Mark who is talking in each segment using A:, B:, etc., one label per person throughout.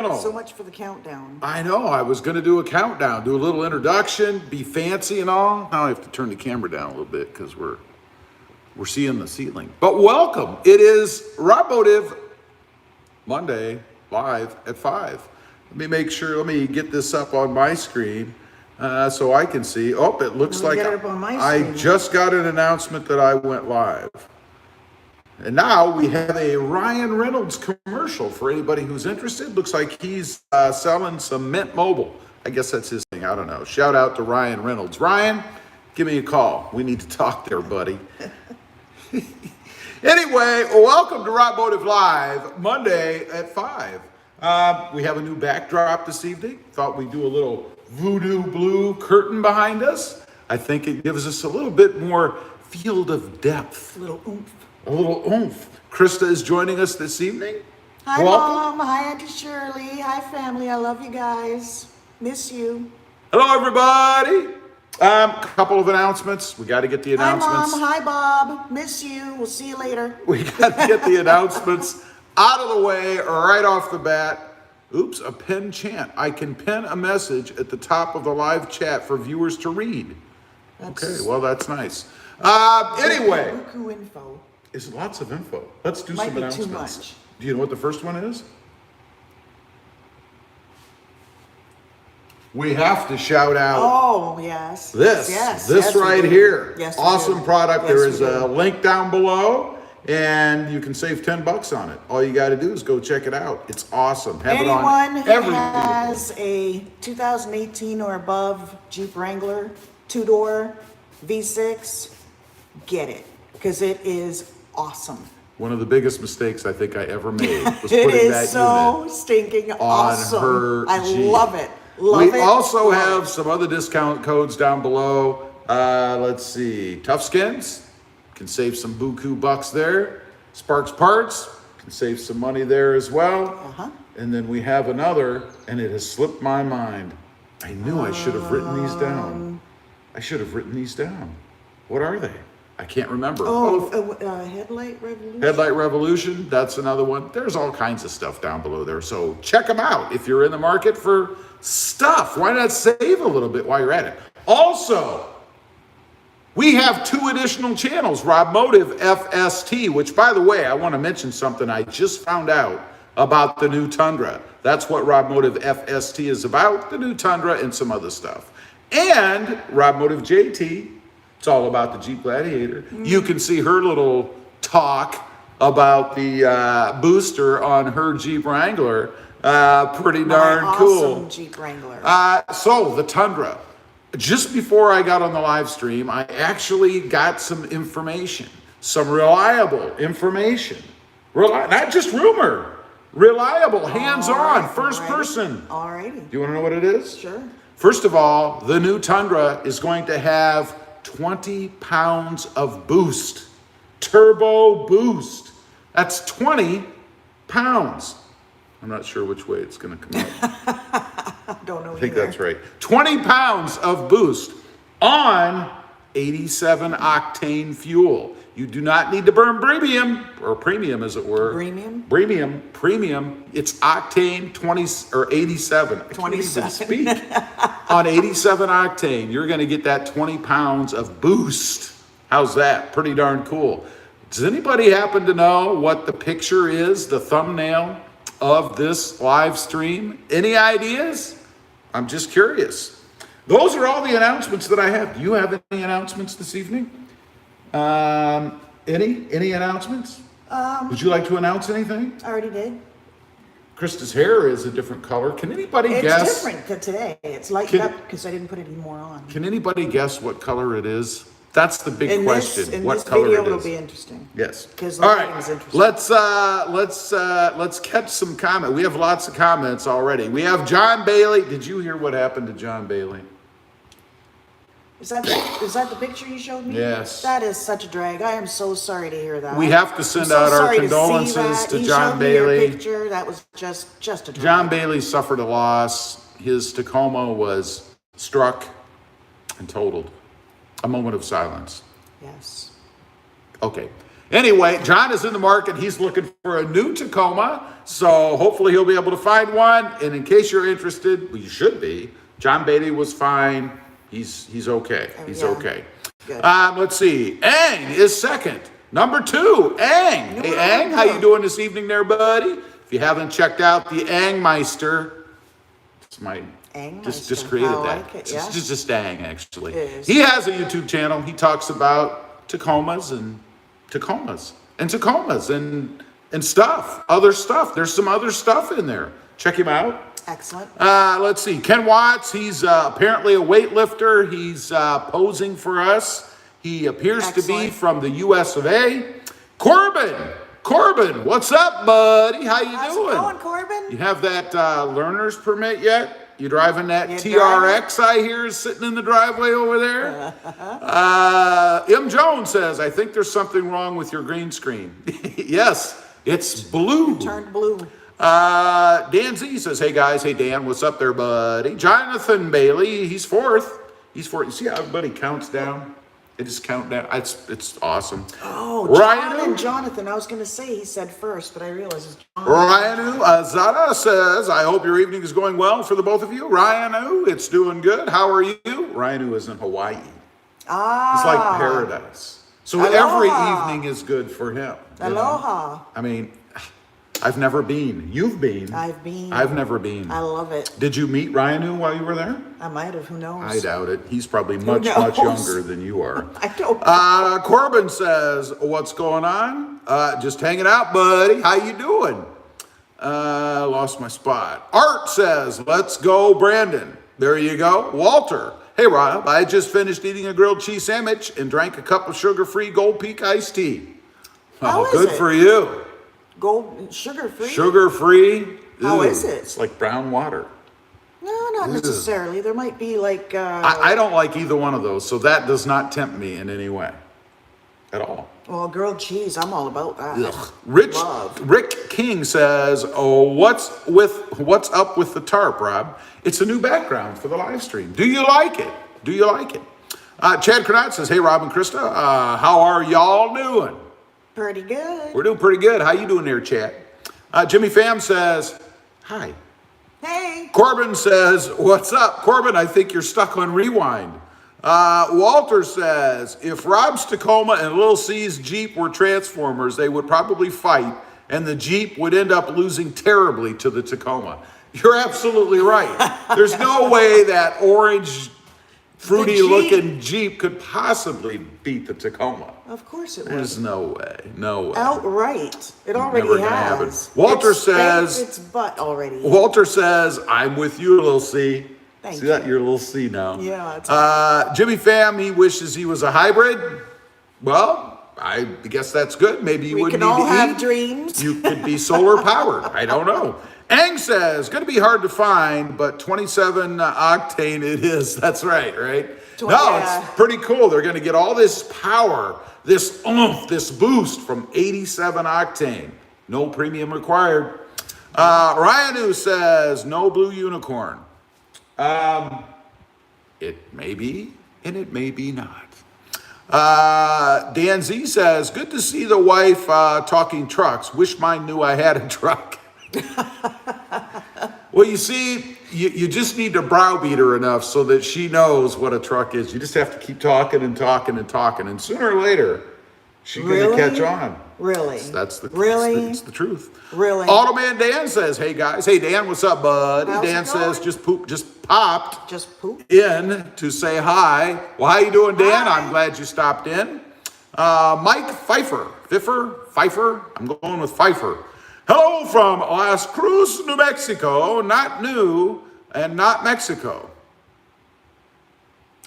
A: So much for the countdown.
B: I know. I was going to do a countdown, do a little introduction, be fancy and all. Now I have to turn the camera down a little bit because we're seeing the ceiling. But welcome. It is RobMotive Monday live at 5. Let me make sure. Let me get this up on my screen so I can see. Oh, it looks like I just got an announcement that I went live. And now we have a Ryan Reynolds commercial for anybody who's interested. Looks like he's selling some Mint Mobile. I guess that's his thing. I don't know. Shout out to Ryan Reynolds. Ryan, give me a call. We need to talk there, buddy. Anyway, welcome to RobMotive Live, Monday at 5. We have a new backdrop this evening. Thought we'd do a little voodoo blue curtain behind us. I think it gives us a little bit more field of depth.
A: A little oomph.
B: A little oomph. Krista is joining us this evening.
A: Hi, welcome. Mom. Hi, Auntie Shirley. Hi, family. I love you guys. Miss you.
B: Hello, everybody. Couple of announcements. We got to get the announcements.
A: Hi, Mom. Hi, Bob. Miss you. We'll see you later.
B: We got to get the announcements out of the way right off the bat. Oops, a pen chant. I can pin a message at the top of the live chat for viewers to read. Okay, well, that's nice. Anyway.
A: Buku info.
B: Is lots of info. Let's do some announcements.
A: Might be too much.
B: Do you know what the first one is? We have to shout out.
A: Oh, yes.
B: This right here.
A: Yes,
B: awesome product.
A: Yes,
B: there is a link down below, and you can save $10 on it. All you got to do is go check it out. It's awesome. Have
A: Anyone
B: it on
A: who has a 2018 or above Jeep Wrangler 2-door V6, get it, because it is awesome.
B: One of the biggest mistakes I think I ever made was
A: it
B: putting
A: is
B: that
A: so
B: unit
A: stinking
B: on
A: awesome.
B: her
A: I
B: Jeep.
A: love it.
B: We also have some other discount codes down below. Let's see. Tough Skins can save some buku bucks there. Sparks Parts can save some money there as well. And then we have another, and it has slipped my mind. I knew I should have written these down. I should have written these down. What are they? I can't remember.
A: Headlight Revolution.
B: Headlight Revolution, that's another one. There's all kinds of stuff down below there. So check them out. If you're in the market for stuff, why not save a little bit while you're at it? Also, we have 2 additional channels, RobMotive FST, which, by the way, I want to mention something I just found out about the new Tundra. That's what RobMotive FST is about, the new Tundra and some other stuff. And RobMotive JT, it's all about the Jeep Gladiator. You can see her little talk about the booster on her Jeep Wrangler. Pretty darn cool.
A: Awesome Jeep Wrangler.
B: So the Tundra. Just before I got on the live stream, I actually got some information, some reliable information. Not just rumor, reliable, hands-on, first person.
A: Alrighty.
B: Do you want to know what it is?
A: Sure.
B: First of all, the new Tundra is going to have 20 pounds of boost, turbo boost. That's 20 pounds. I'm not sure which way it's going to come out.
A: Don't know.
B: I think that's right. 20 pounds of boost on 87 octane fuel. You do not need to burn premium, or premium as it were. Premium. It's octane 20 or 87.
A: 27.
B: Speak. On 87 octane, you're going to get that 20 pounds of boost. How's that? Pretty darn cool. Does anybody happen to know what the picture is, the thumbnail of this live stream? Any ideas? I'm just curious. Those are all the announcements that I have. Do you have any announcements this evening? Any announcements? Would you like to announce anything?
A: I already did.
B: Krista's hair is a different color. Can anybody guess?
A: It's different than today. It's lightened up because I didn't put any more on.
B: Can anybody guess what color it is? That's the big question.
A: In
B: what
A: this
B: color
A: video,
B: it is?
A: it'll be interesting.
B: Yes.
A: Because
B: all
A: lighting
B: right.
A: is interesting.
B: Let's catch some comment. We have lots of comments already. We have John Bailey. Did you hear what happened to John Bailey?
A: Is that the picture you showed me?
B: Yes.
A: That is such a drag. I am so sorry to hear that.
B: We have to send out our condolences to John Bailey.
A: Picture. That was just a drag.
B: John Bailey suffered a loss. His Tacoma was struck and totaled. A moment of silence.
A: Yes.
B: Okay. Anyway, John is in the market. He's looking for a new Tacoma, so hopefully he'll be able to find one. And in case you're interested, well, you should be. John Beatty was fine. He's okay. He's okay.
A: Good.
B: Let's see. Ang is second. Number 2, Ang. Hey, Ang, how you doing this evening there, buddy? If you haven't checked out the Angmeister, it's my just created that.
A: Like it, yeah.
B: It's just Ang, actually.
A: It is.
B: He has a YouTube channel. He talks about Tacomas and stuff, other stuff. There's some other stuff in there. Check him out.
A: Excellent.
B: Let's see. Ken Watts, he's apparently a weightlifter. He's posing for us. He appears to be from the US of A. Corbin, what's up, buddy? How you
A: How's
B: doing?
A: it going, Corbin?
B: You have that learner's permit yet? You driving that TRX I hear is sitting in the driveway over there? M. Jones says, I think there's something wrong with your green screen. Yes, it's blue.
A: It turned blue.
B: Dan Z says, hey guys, hey Dan, what's up there, buddy? Jonathan Bailey, he's fourth. You see how everybody counts down? They just count down. It's awesome.
A: Oh,
B: Ryan
A: Jonathan. I was going to say he said first, but I realized it's Jonathan.
B: Ryanu Azada says, I hope your evening is going well for the both of you. Ryanu, it's doing good. How are you? Ryanu is in Hawaii. It's like paradise. So every evening is good for him.
A: Aloha.
B: Know? I mean, I've never been. You've been.
A: I've been.
B: I've never been.
A: I love it.
B: Did you meet Ryanu while you were there?
A: I might have. Who knows?
B: I doubt it. He's probably much younger than you are.
A: I don't know.
B: Corbin says, what's going on? Just hanging out, buddy. How you doing? Lost my spot. Art says, let's go, Brandon. There you go. Walter. Hey, Rob, I just finished eating a grilled cheese sandwich and drank a cup of sugar-free Gold Peak iced tea.
A: How is
B: good
A: it?
B: for you.
A: Gold sugar-free?
B: Sugar-free.
A: How is it?
B: It's like brown water.
A: No, not necessarily. There might be like...
B: I don't like either one of those, so that does not tempt me in any way. At all.
A: Well, grilled cheese, I'm all about that.
B: Ugh. Rick King says, oh, what's up with the tarp, Rob? It's a new background for the live stream. Do you like it? Chad Cronat says, hey, Rob and Krista, how are y'all doing?
A: Pretty good.
B: We're doing pretty good. How you doing there, Chad? Jimmy Pham says, hi.
A: Hey.
B: Corbin says, what's up? Corbin, I think you're stuck on rewind. Walter says, if Rob's Tacoma and Lil C's Jeep were Transformers, they would probably fight, and the Jeep would end up losing terribly to the Tacoma. You're absolutely right. There's no way that orange, fruity-looking Jeep could possibly beat the Tacoma.
A: Of course it would.
B: There's no way.
A: Outright. It already
B: Never
A: has.
B: Happen. Walter
A: it's
B: says...
A: its butt already.
B: Walter says, I'm with you, Lil C.
A: Thank
B: See
A: you.
B: that? You're Lil C now.
A: Yeah. That's
B: Jimmy Pham, he wishes he was a hybrid. Well, I guess that's good. Maybe you wouldn't need to eat.
A: We can all have dreams.
B: You could be solar powered. I don't know. Ang says, going to be hard to find, but 27 octane it is. That's right? No, it's pretty cool. They're going to get all this power, this oomph, this boost from 87 octane. No premium required. Ryanu says, no blue unicorn. It may be, and it may be not. Dan Z says, good to see the wife talking trucks. Wish mine knew I had a truck. Well, you see, you just need to browbeat her enough so that she knows what a truck is. You just have to keep talking and talking and talking. And sooner or later, she's going to catch on.
A: Really?
B: That's the
A: It's
B: the truth.
A: Really?
B: Automan Dan says, hey guys. Hey Dan, what's up, bud?
A: How's
B: Dan
A: it
B: says,
A: going?
B: just popped
A: poop
B: in to say hi. Well, how you doing, Dan?
A: Hi.
B: I'm glad you stopped in. Mike Pfeiffer. I'm going with Pfeiffer. Hello from Las Cruz, New Mexico. Not new and not Mexico.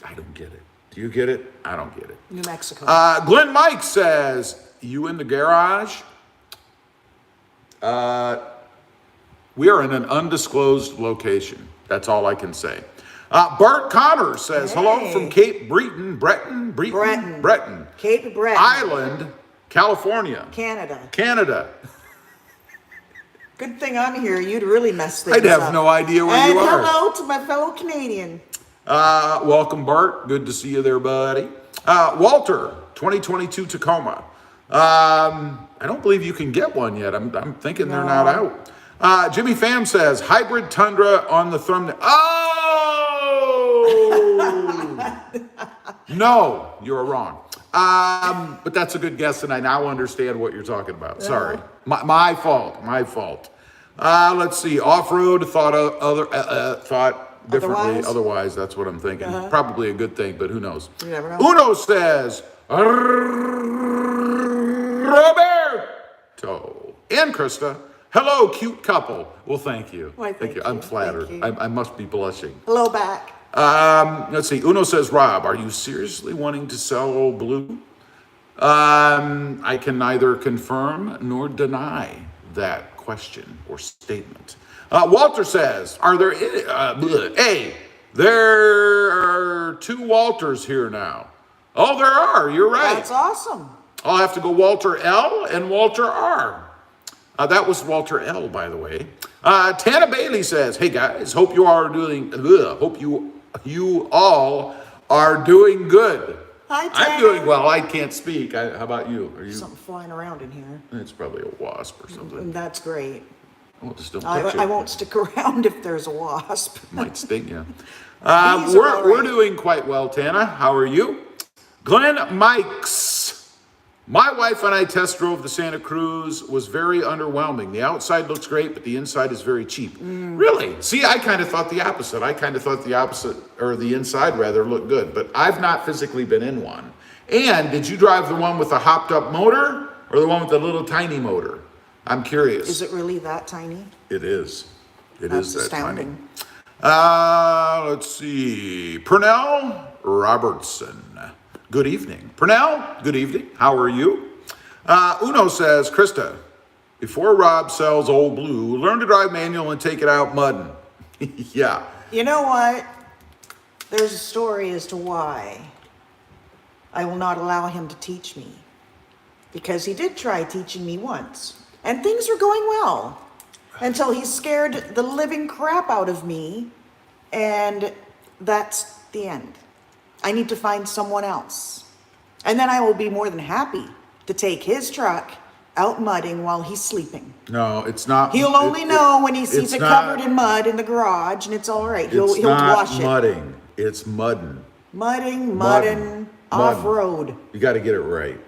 B: I don't get it. Do you get it? I don't get it.
A: New Mexico.
B: Glenn Mike says, you in the garage? We are in an undisclosed location. That's all I can say. Bart Connor says, hello from Cape Breton.
A: Cape Breton.
B: Island, California.
A: Canada. Good thing I'm here. You'd really mess things up.
B: I'd have no idea where you are.
A: And hello to my fellow Canadian.
B: Welcome, Bart. Good to see you there, buddy. Walter, 2022 Tacoma. I don't believe you can get one yet. I'm thinking they're not out. Jimmy Pham says, hybrid Tundra on the thumbnail. Oh! No, you're wrong. But that's a good guess, and I now understand what you're talking about. Sorry. My fault. Let's see. Off-road thought differently. Otherwise, that's what I'm thinking. Probably a good thing, but who knows?
A: You never know.
B: Uno says, Roberto and Krista. Hello, cute couple. Well, thank you.
A: Why,
B: thank you. I'm flattered. I must be blushing.
A: Hello back.
B: Let's see. Uno says, Rob, are you seriously wanting to sell old blue? I can neither confirm nor deny that question or statement. Walter says, are there there are 2 Walters here now. Oh, there are. You're right.
A: That's awesome.
B: I'll have to go Walter L and Walter R. That was Walter L, by the way. Tana Bailey says, hey guys, hope you all are doing good.
A: Hi, Tana.
B: I'm doing well. I can't speak. How about you? Are you?
A: Something flying around in here.
B: It's probably a wasp or something.
A: That's great.
B: Well, just don't touch it.
A: I won't stick around if there's a wasp.
B: Might sting you.
A: These are all
B: We're
A: right.
B: doing quite well, Tana. How are you? Glenn Mikes. My wife and I test drove the Santa Cruz. Was very underwhelming. The outside looks great, but the inside is very cheap. Really? See, I kind of thought the opposite. Or the inside rather, looked good. But I've not physically been in one. And did you drive the one with the hopped up motor or the one with the little tiny motor? I'm curious.
A: Is it really that tiny?
B: It is.
A: That's
B: that
A: astounding.
B: tiny. Let's see. Purnell Robertson. Good evening. Purnell, good evening. How are you? Uno says, Krista, before Rob sells old blue, learn to drive manual and take it out mudding. Yeah.
A: You know what? There's a story as to why I will not allow him to teach me. Because he did try teaching me once. And things were going well. Until he scared the living crap out of me. And that's the end. I need to find someone else. And then I will be more than happy to take his truck out mudding while he's sleeping.
B: No, it's not.
A: He'll only know when he sees
B: it's
A: it
B: not-
A: covered in mud in the garage, and it's all right. He'll
B: It's not
A: wash it.
B: mudding. It's mudding.
A: Mudding, off-road.
B: You got to get it right.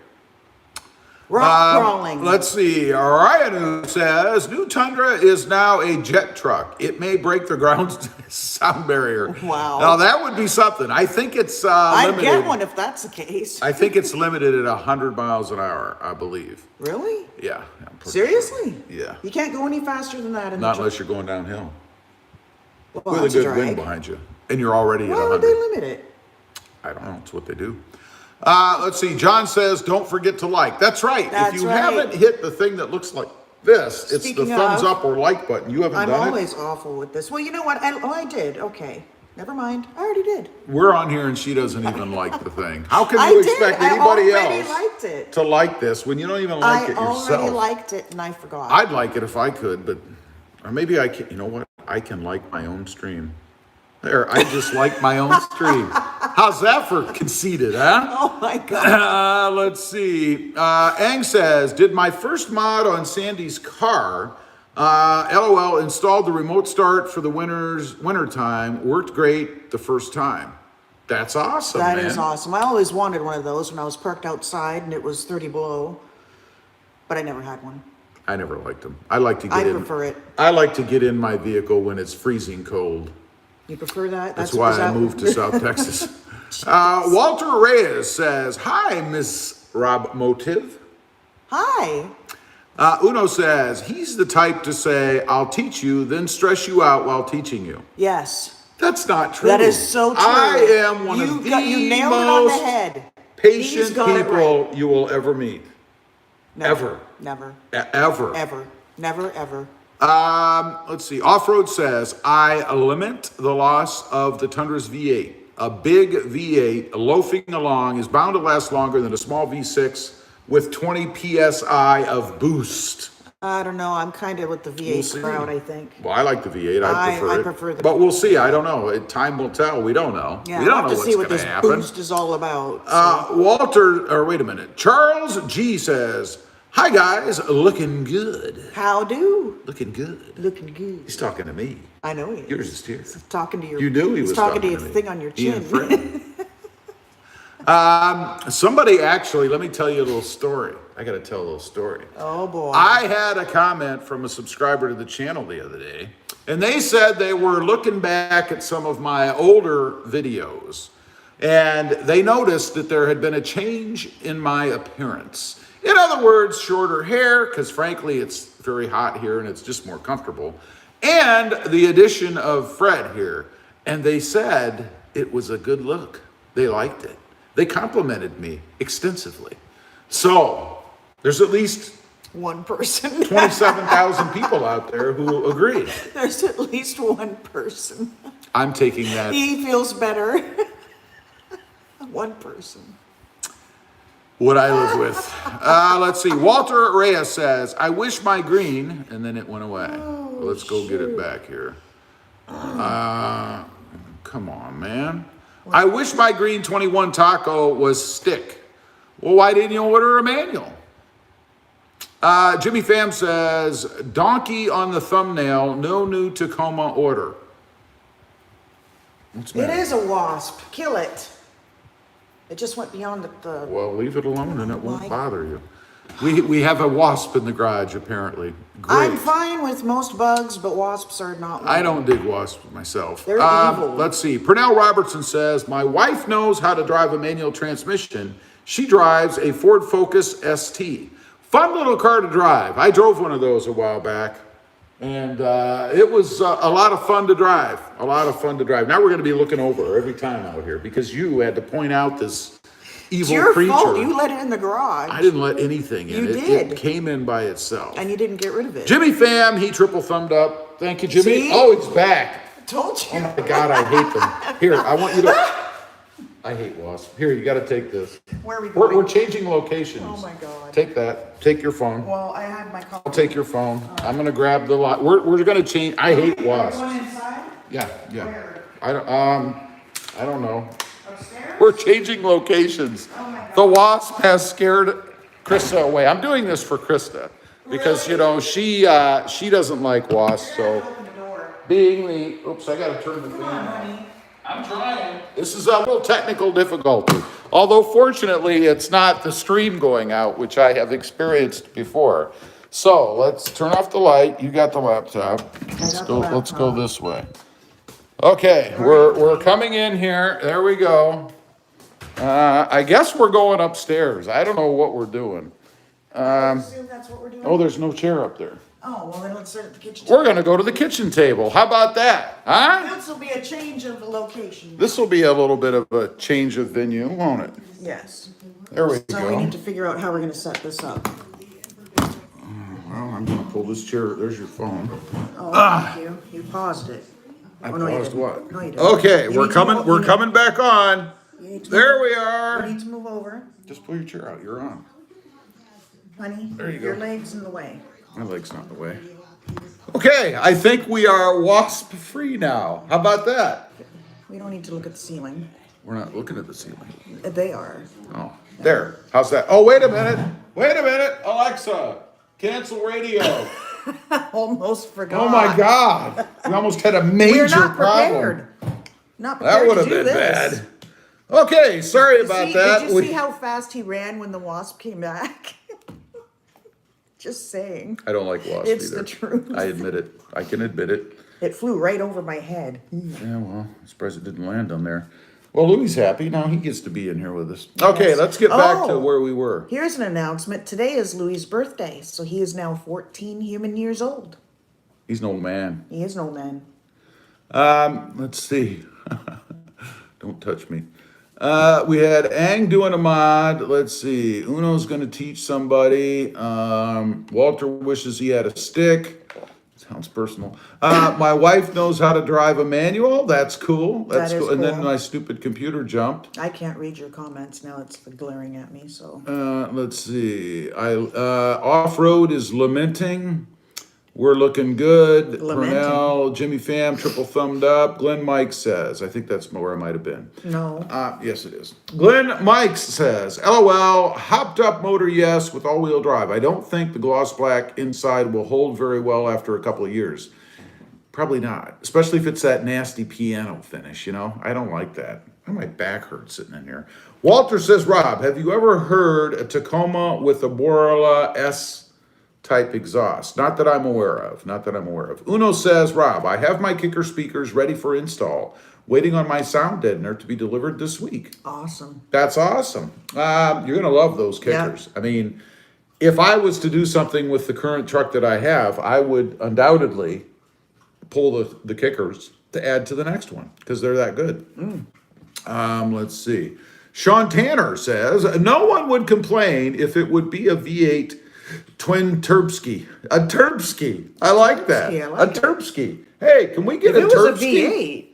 A: Rock crawling.
B: Let's see. Ryan says, new Tundra is now a jet truck. It may break the ground sound barrier.
A: Wow.
B: Now that would be something. I think it's
A: I'd
B: limited.
A: get one if that's the case.
B: I think it's limited at 100 miles an hour, I believe.
A: Really?
B: Yeah. I'm pretty
A: Seriously?
B: sure. Yeah.
A: You can't go any faster than that in
B: Not
A: the
B: unless you're going downhill.
A: Well,
B: With a
A: that's
B: good
A: drag.
B: wind behind you. And you're already at
A: Why
B: 100.
A: would they limit it?
B: I don't know. It's what they do. Let's see. John says, don't forget to like. That's right.
A: That's
B: if you
A: right.
B: haven't hit the thing that looks like this, it's
A: Speaking
B: the thumbs
A: of,
B: up or like button. You haven't
A: I'm
B: done
A: always awful with this. Well, you know what? I did. Okay. Never mind. I already did.
B: it. We're on here and she doesn't even like the thing. How can
A: I
B: you
A: did.
B: expect
A: I
B: anybody
A: already
B: else
A: liked it.
B: to like this when you don't even like it
A: I
B: yourself?
A: already liked it and I forgot.
B: I'd like it if I could, but or maybe I can. You know what? I can like my own stream. There, I just like my own stream. How's that for conceited, huh?
A: Oh my God.
B: Let's see. Ang says, did my first mod on Sandy's car, LOL, installed the remote start for the winter time. Worked great the first time. That's awesome,
A: That
B: man.
A: is awesome. I always wanted one of those when I was parked outside and it was 30 below, but I never had one.
B: I never liked them. I like to get
A: I
B: in.
A: prefer it.
B: I like to get in my vehicle when it's freezing cold.
A: You prefer that?
B: That's why I moved to South Texas. Walter Reyes says, hi, Miss RobMotive.
A: Hi.
B: Uno says, he's the type to say, I'll teach you, then stress you out while teaching you.
A: Yes.
B: That's not true.
A: That is so true.
B: I am one of the
A: you nailed it on the
B: most
A: head.
B: patient
A: He's got it
B: people you will ever meet.
A: Never.
B: Ever.
A: Never.
B: Ever.
A: Ever. Never, ever.
B: Let's see. Off-road says, I lament the loss of the Tundra's V8. A big V8 loafing along is bound to last longer than a small V6 with 20 PSI of boost.
A: I don't know. I'm kind of with the
B: We'll
A: V8
B: see.
A: crowd, I think.
B: Well, I like the V8. I prefer
A: I
B: it.
A: prefer the
B: But we'll see. I don't know. Time will tell. We don't know.
A: Yeah,
B: we
A: we'll
B: don't
A: have
B: know
A: to see what
B: what's
A: this
B: going to happen.
A: boost is all about. So.
B: Walter, or wait a minute. Charles G says, "Hi guys, looking good.
A: How do?
B: Looking good."
A: Looking good.
B: He's talking to me.
A: I know he is.
B: Yours is here.
A: He's talking to your.
B: You knew he was
A: he's talking to
B: to
A: your
B: me.
A: thing on your
B: Ian
A: chin.
B: Fred. Somebody actually, let me tell you a little story. I got to tell a little story.
A: Oh boy.
B: I had a comment from a subscriber to the channel the other day, and they said they were looking back at some of my older videos, and they noticed that there had been a change in my appearance. In other words, shorter hair, because frankly, it's very hot here and it's just more comfortable, and the addition of Fred here. And they said it was a good look. They liked it. They complimented me extensively. So there's at least
A: one person.
B: 27,000 people out there who agree.
A: There's at least one person.
B: I'm taking that.
A: He feels better. One person.
B: What I live with. Let's see. Walter Reyes says, "I wish my green," and then it went away.
A: Oh,
B: Let's go get it back here. Come on, man. "I wish my green 21 taco was stick." Well, why didn't you order a manual? Jimmy Pham says, "Donkey on the thumbnail, no new Tacoma order."
A: It is a wasp. Kill it. It just went beyond the
B: Well, leave it alone and it won't
A: Why?
B: bother you. We have a wasp in the garage, apparently. Great.
A: I'm fine with most bugs, but wasps are not one.
B: I don't dig wasps myself.
A: They're evil.
B: Let's see. Pernell Robertson says, "My wife knows how to drive a manual transmission. She drives a Ford Focus ST. Fun little car to drive. I drove one of those a while back, and it was a lot of fun to drive. A lot of fun to drive. Now we're going to be looking over every time out here because you had to point out this
A: It's
B: evil
A: your
B: creature.
A: fault. You let it in the garage.
B: I didn't let anything in.
A: You
B: It
A: did.
B: came in by itself.
A: And you didn't get rid of it.
B: Jimmy Pham, he triple thumbed up. Thank you, Jimmy.
A: See?
B: Oh, it's back.
A: I told you.
B: Oh my God, I hate them. Here, I want you to. I hate wasps. Here, you got to take this.
A: Where are we going?
B: We're changing locations.
A: Oh my God.
B: Take that. Take your phone.
A: Well, I had my
B: I'll take your phone. I'm gonna grab the lot. We're gonna change. I hate wasps.
A: Going inside?
B: Yeah.
A: Where?
B: I don't know.
A: Upstairs?
B: We're changing locations.
A: Oh my God.
B: The wasp has scared Krista away. I'm doing this for Krista because you know she doesn't like wasps. So
A: Open the door.
B: being the oops, I gotta turn the fan on.
A: Honey.
B: I'm trying. This is a little technical difficulty. Although fortunately it's not the stream going out, which I have experienced before. So let's turn off the light. You got the laptop. Let's go this way. Okay, we're coming in here. There we go. I guess we're going upstairs. I don't know what we're doing.
A: I assume that's what we're doing.
B: Oh, there's no chair up there.
A: Oh, well then let's start at the kitchen.
B: We're gonna go to the kitchen table. How about that? Huh?
A: This will be a change of location.
B: This will be a little bit of a change of venue, won't it?
A: Yes.
B: There we
A: So we
B: go.
A: need to figure out how we're gonna set this up.
B: Well, I'm gonna pull this chair. There's your phone.
A: Oh, thank you. You paused it.
B: I
A: Oh, no, you
B: paused
A: didn't.
B: what?
A: No, you didn't.
B: Okay,
A: You
B: we're
A: need to
B: coming.
A: move-
B: We're
A: you need-
B: coming back on.
A: you need to
B: There
A: move-
B: we
A: You
B: are.
A: need to move over.
B: Just pull your chair out. You're on.
A: Honey,
B: There you
A: your
B: go.
A: leg's in the way.
B: My leg's not in the way. Okay, I think we are wasp free now. How about that?
A: We don't need to look at the ceiling.
B: We're not looking at the ceiling.
A: They are.
B: Oh, there. How's that? Oh, wait a minute. Wait a minute. Alexa, cancel radio.
A: Almost forgot.
B: Oh my God. We almost had a major
A: We're not
B: problem.
A: prepared. Not prepared
B: That would
A: to
B: have
A: do
B: been
A: this.
B: bad. Okay, sorry about that.
A: Did you see how fast he ran when the wasp came back? Just saying.
B: I don't like wasps
A: It's
B: either.
A: the truth.
B: I admit it. I can admit it.
A: It flew right over my head.
B: Yeah, well, I'm surprised it didn't land on there. Well, Louie's happy. Now he gets to be in here with us. Okay,
A: Yes.
B: let's get back to
A: Oh.
B: where we were.
A: Here's an announcement. Today is Louis' birthday, so he is now 14 human years old.
B: He's an old man.
A: He is an old man.
B: Let's see. Don't touch me. We had Ang doing a mod. Let's see. Uno's going to teach somebody. Walter wishes he had a stick. Sounds personal. My wife knows how to drive a manual. That's cool. That's
A: That is
B: cool. And then
A: cool.
B: my stupid computer jumped.
A: I can't read your comments now. It's glaring at me, so.
B: Let's see. Off-road is lamenting. We're looking good.
A: Lamenting.
B: Purnell, Jimmy Pham, triple thumbed up. Glenn Mike says, I think that's where I might have been.
A: No.
B: Yes, it is. Glenn Mike says, LOL, hopped up motor, yes, with all-wheel drive. I don't think the gloss black inside will hold very well after a couple of years. Probably not, especially if it's that nasty piano finish, you know? I don't like that. My back hurts sitting in here. Walter says, Rob, have you ever heard a Tacoma with a Borla S-type exhaust? Not that I'm aware of. Uno says, Rob, I have my kicker speakers ready for install, waiting on my sound deadener to be delivered this week.
A: Awesome.
B: That's awesome. You're going to love those kickers.
A: Yeah.
B: I mean, if I was to do something with the current truck that I have, I would undoubtedly pull the kickers to add to the next one because they're that good. Let's see. Sean Tanner says, no one would complain if it would be a V8 twin Turbski. A Turbski. I like that.
A: I like
B: a Turbski. Hey, can we get
A: If
B: a
A: it
B: Turbski?
A: was a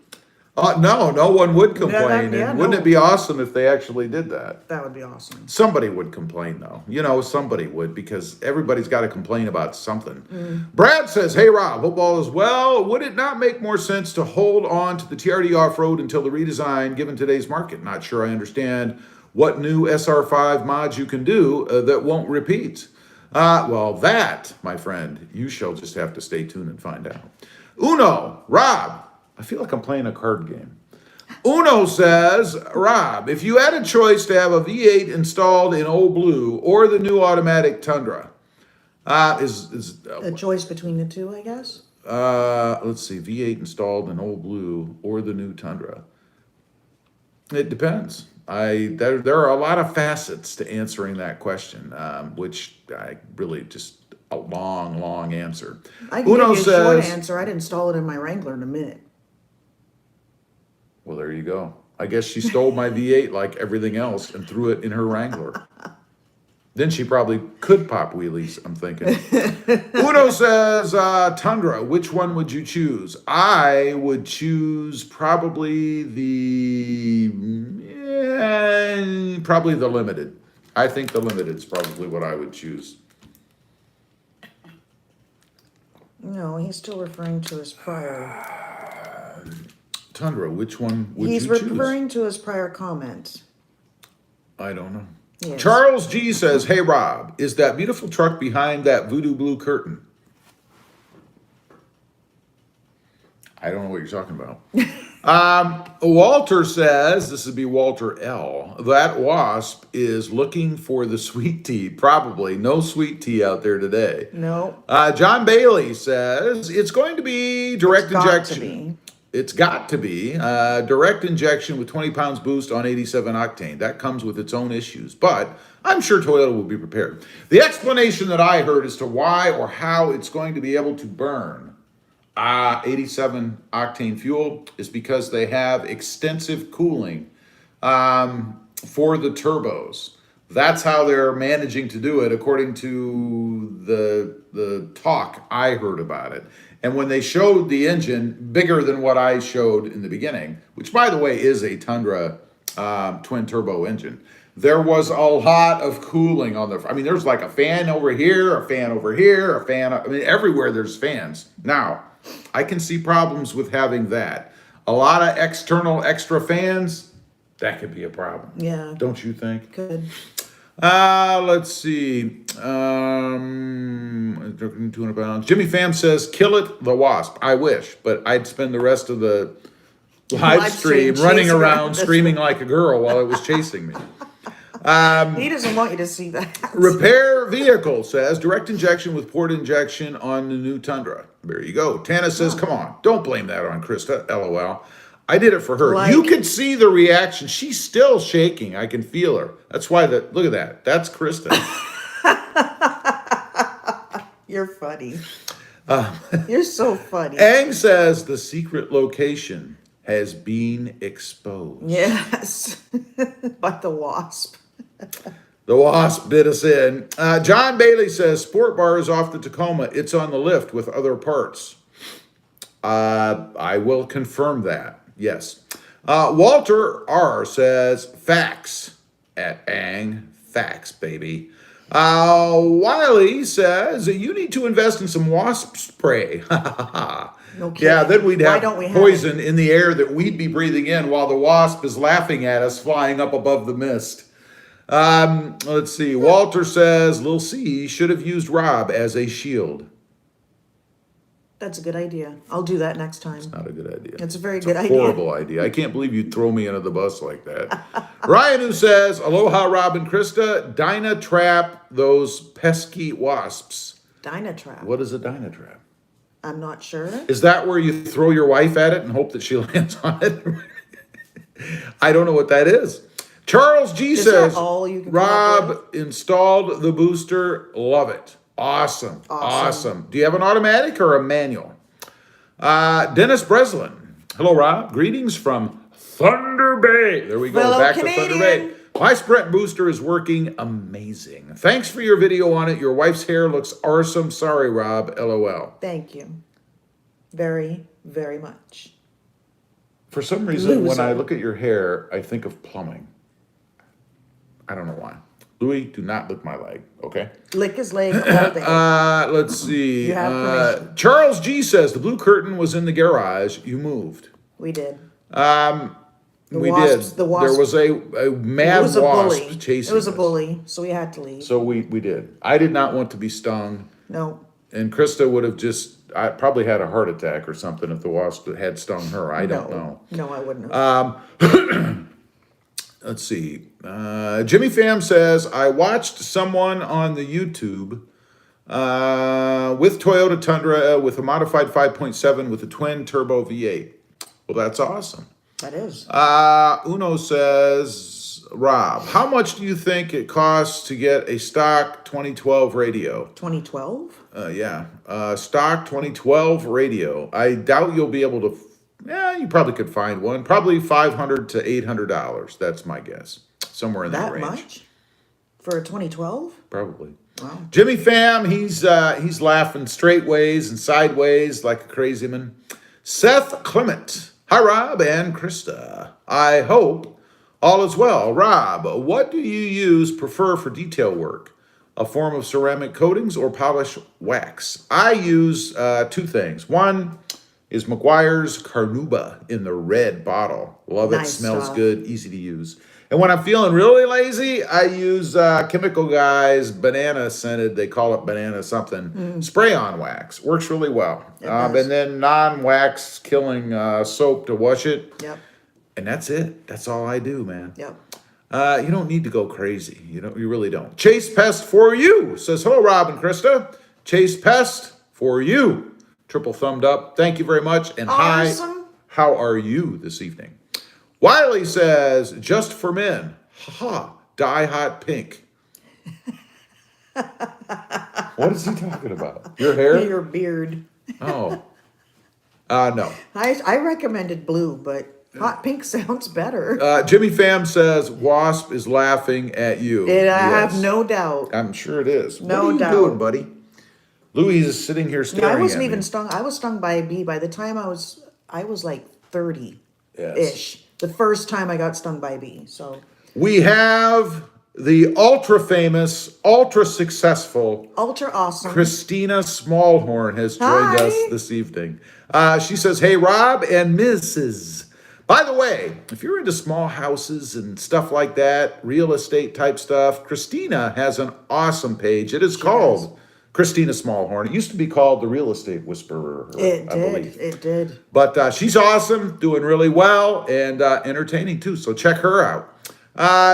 A: V8,
B: No one would complain.
A: yeah,
B: And wouldn't
A: no.
B: it be awesome if they actually did that?
A: that would be awesome.
B: Somebody would complain, though. You know, somebody would, because everybody's got to complain about something. Brad says, hey, Rob, hope all is well. Would it not make more sense to hold on to the TRD off-road until the redesign, given today's market? Not sure I understand what new SR5 mods you can do that won't repeat. Well, that, my friend, you shall just have to stay tuned and find out. Uno, Rob, I feel like I'm playing a card game. Uno says, Rob, if you had a choice to have a V8 installed in Old Blue or the new automatic Tundra,
A: A choice between the two, I guess.
B: let's see, V8 installed in Old Blue or the new Tundra. It depends. There are a lot of facets to answering that question, which I really just a long answer.
A: I can
B: Uno
A: give you a short
B: says,
A: answer. I'd install it in my Wrangler in a minute.
B: well, there you go. I guess she stole my V8 like everything else and threw it in her Wrangler. Then she probably could pop wheelies, I'm thinking. Uno says, Tundra, which one would you choose? I would choose probably probably the Limited. I think the Limited is probably what I would choose.
A: No, he's still referring to his prior.
B: Tundra, which one would
A: He's
B: you choose?
A: referring to his prior comment.
B: I don't know.
A: Yes.
B: Charles G says, hey, Rob, is that beautiful truck behind that voodoo blue curtain? I don't know what you're talking about. Walter says, this would be Walter L., that wasp is looking for the sweet tea. Probably no sweet tea out there today.
A: No.
B: John Bailey says, it's going to be direct
A: It's got to
B: injection.
A: be.
B: It's got to be direct injection with 20 pounds boost on 87 octane. That comes with its own issues, but I'm sure Toyota will be prepared. The explanation that I heard as to why or how it's going to be able to burn 87 octane fuel is because they have extensive cooling for the turbos. That's how they're managing to do it, according to the talk I heard about it. And when they showed the engine bigger than what I showed in the beginning, which by the way is a Tundra twin turbo engine, there was a lot of cooling on the, I mean, there's like a fan over here, a fan over here, a fan, I mean, everywhere there's fans. Now, I can see problems with having that. A lot of external extra fans, that could be a problem.
A: Yeah.
B: Don't you think?
A: Good.
B: Let's see. 200 pounds. Jimmy Pham says, kill it, the wasp. I wish, but I'd spend the rest of the live stream running
A: chasing
B: around screaming like a girl while it was chasing me.
A: He doesn't want you to see that.
B: Repair vehicle says, direct injection with port injection on the new Tundra. There you go. Tana says, come on, don't blame that on Krista, LOL. I did it for her.
A: Like-
B: You could see the reaction. She's still shaking. I can feel her. That's why look at that. That's Krista.
A: You're funny. You're so funny.
B: Ang says the secret location has been exposed.
A: Yes. By the wasp.
B: The wasp bit us in. John Bailey says, Sport Bar is off the Tacoma. It's on the lift with other parts. I will confirm that. Yes. Walter R. says, facts at Ang. Facts, baby. Wiley says, you need to invest in some wasp spray.
A: No kidding.
B: Yeah, then we'd
A: Why
B: have
A: don't we have
B: poison in the air that we'd be breathing in while the wasp is laughing at us flying up above the mist. Let's see. Walter says, Lil C should have used Rob as a shield.
A: That's a good idea. I'll do that next time.
B: Not a good idea.
A: It's a very good idea.
B: Horrible idea. I can't believe you'd throw me under the bus like that. Ryan, who says, aloha, Rob and Krista. Dyna-trap those pesky wasps.
A: Dyna-trap.
B: What is a Dyna-trap?
A: I'm not sure.
B: Is that where you throw your wife at it and hope that she lands on it? I don't know what that is. Charles G
A: Is
B: says,
A: that all you can come up
B: Rob installed the booster. Love it. Awesome. Do you have an automatic or a manual? Dennis Breslin. Hello, Rob. Greetings from Thunder Bay. There we go.
A: Fellow
B: Back
A: Canadian.
B: to Thunder Bay. My Sprint booster is working amazing. Thanks for your video on it. Your wife's hair looks awesome. Sorry, Rob. LOL.
A: Thank you. Very, very much.
B: For some reason, when
A: Loser.
B: I look at your hair, I think of plumbing. I don't know why. Louis, do not lick my leg, okay?
A: Lick his leg all day.
B: Let's see.
A: You have permission.
B: Charles G says, the blue curtain was in the garage. You moved.
A: We did.
B: We
A: wasps-
B: did.
A: the wasp-
B: There was a mad
A: It was a
B: wasp
A: bully.
B: chasing
A: It was a
B: us.
A: bully, so we had to leave.
B: So we did. I did not want to be stung.
A: No.
B: And Krista would have I probably had a heart attack or something if the wasp had stung her. I don't know.
A: No, I wouldn't have.
B: Let's see. Jimmy Pham says, I watched someone on the YouTube with Toyota Tundra with a modified 5.7 with a twin turbo V8. Well, that's awesome.
A: That is.
B: Uno says, Rob, how much do you think it costs to get a stock 2012 radio?
A: 2012?
B: Stock 2012 radio. I doubt you'll be able to. You probably could find one. Probably $500 to $800. That's my guess. Somewhere in that
A: That
B: range.
A: much? For a 2012?
B: Probably.
A: Wow.
B: Jimmy Pham, he's laughing straight ways and sideways like a crazy man. Seth Clement. Hi, Rob and Krista. I hope all is well. Rob, what do you prefer for detail work? A form of ceramic coatings or polish wax? I use two things. One is McGuire's Carnauba in the red bottle. Love it.
A: Nice
B: Smells
A: stuff.
B: good. Easy to use. And when I'm feeling really lazy, I use Chemical Guys banana scented, they call it banana something, spray-on wax. Works really well.
A: It does.
B: And then non-wax killing soap to wash it.
A: Yep.
B: And that's it. That's all I do, man.
A: Yep.
B: You don't need to go crazy. You really don't. Chase Pest for you says, hello, Rob and Krista. Chase Pest for you. Triple thumbed up. Thank you very much. And
A: Awesome.
B: hi, how are you this evening? Wiley says, just for men. Haha, dye hot pink. What is he talking about? Your hair?
A: Your beard.
B: Oh. No.
A: I recommended blue, but hot pink sounds better.
B: Jimmy Pham says, Wasp is laughing at you.
A: I
B: Yes.
A: have no doubt.
B: I'm sure it is.
A: No
B: what are you
A: doubt.
B: doing, buddy? Louis is sitting here staring
A: I wasn't
B: at
A: even
B: me.
A: stung. I was stung by a bee by the time I was like 30-ish.
B: Yes.
A: The first time I got stung by a bee. So
B: We have the ultra famous, ultra successful
A: ultra awesome.
B: Christina Smallhorn has joined
A: Hi.
B: us this evening. She says, hey, Rob and Mrs. By the way, if you're into small houses and stuff like that, real estate type stuff, Christina has an awesome page. It is called Christina Smallhorn. It used to be called The Real Estate Whisperer,
A: It
B: I
A: did.
B: believe.
A: It did.
B: But she's awesome, doing really well, and entertaining too. So check her out.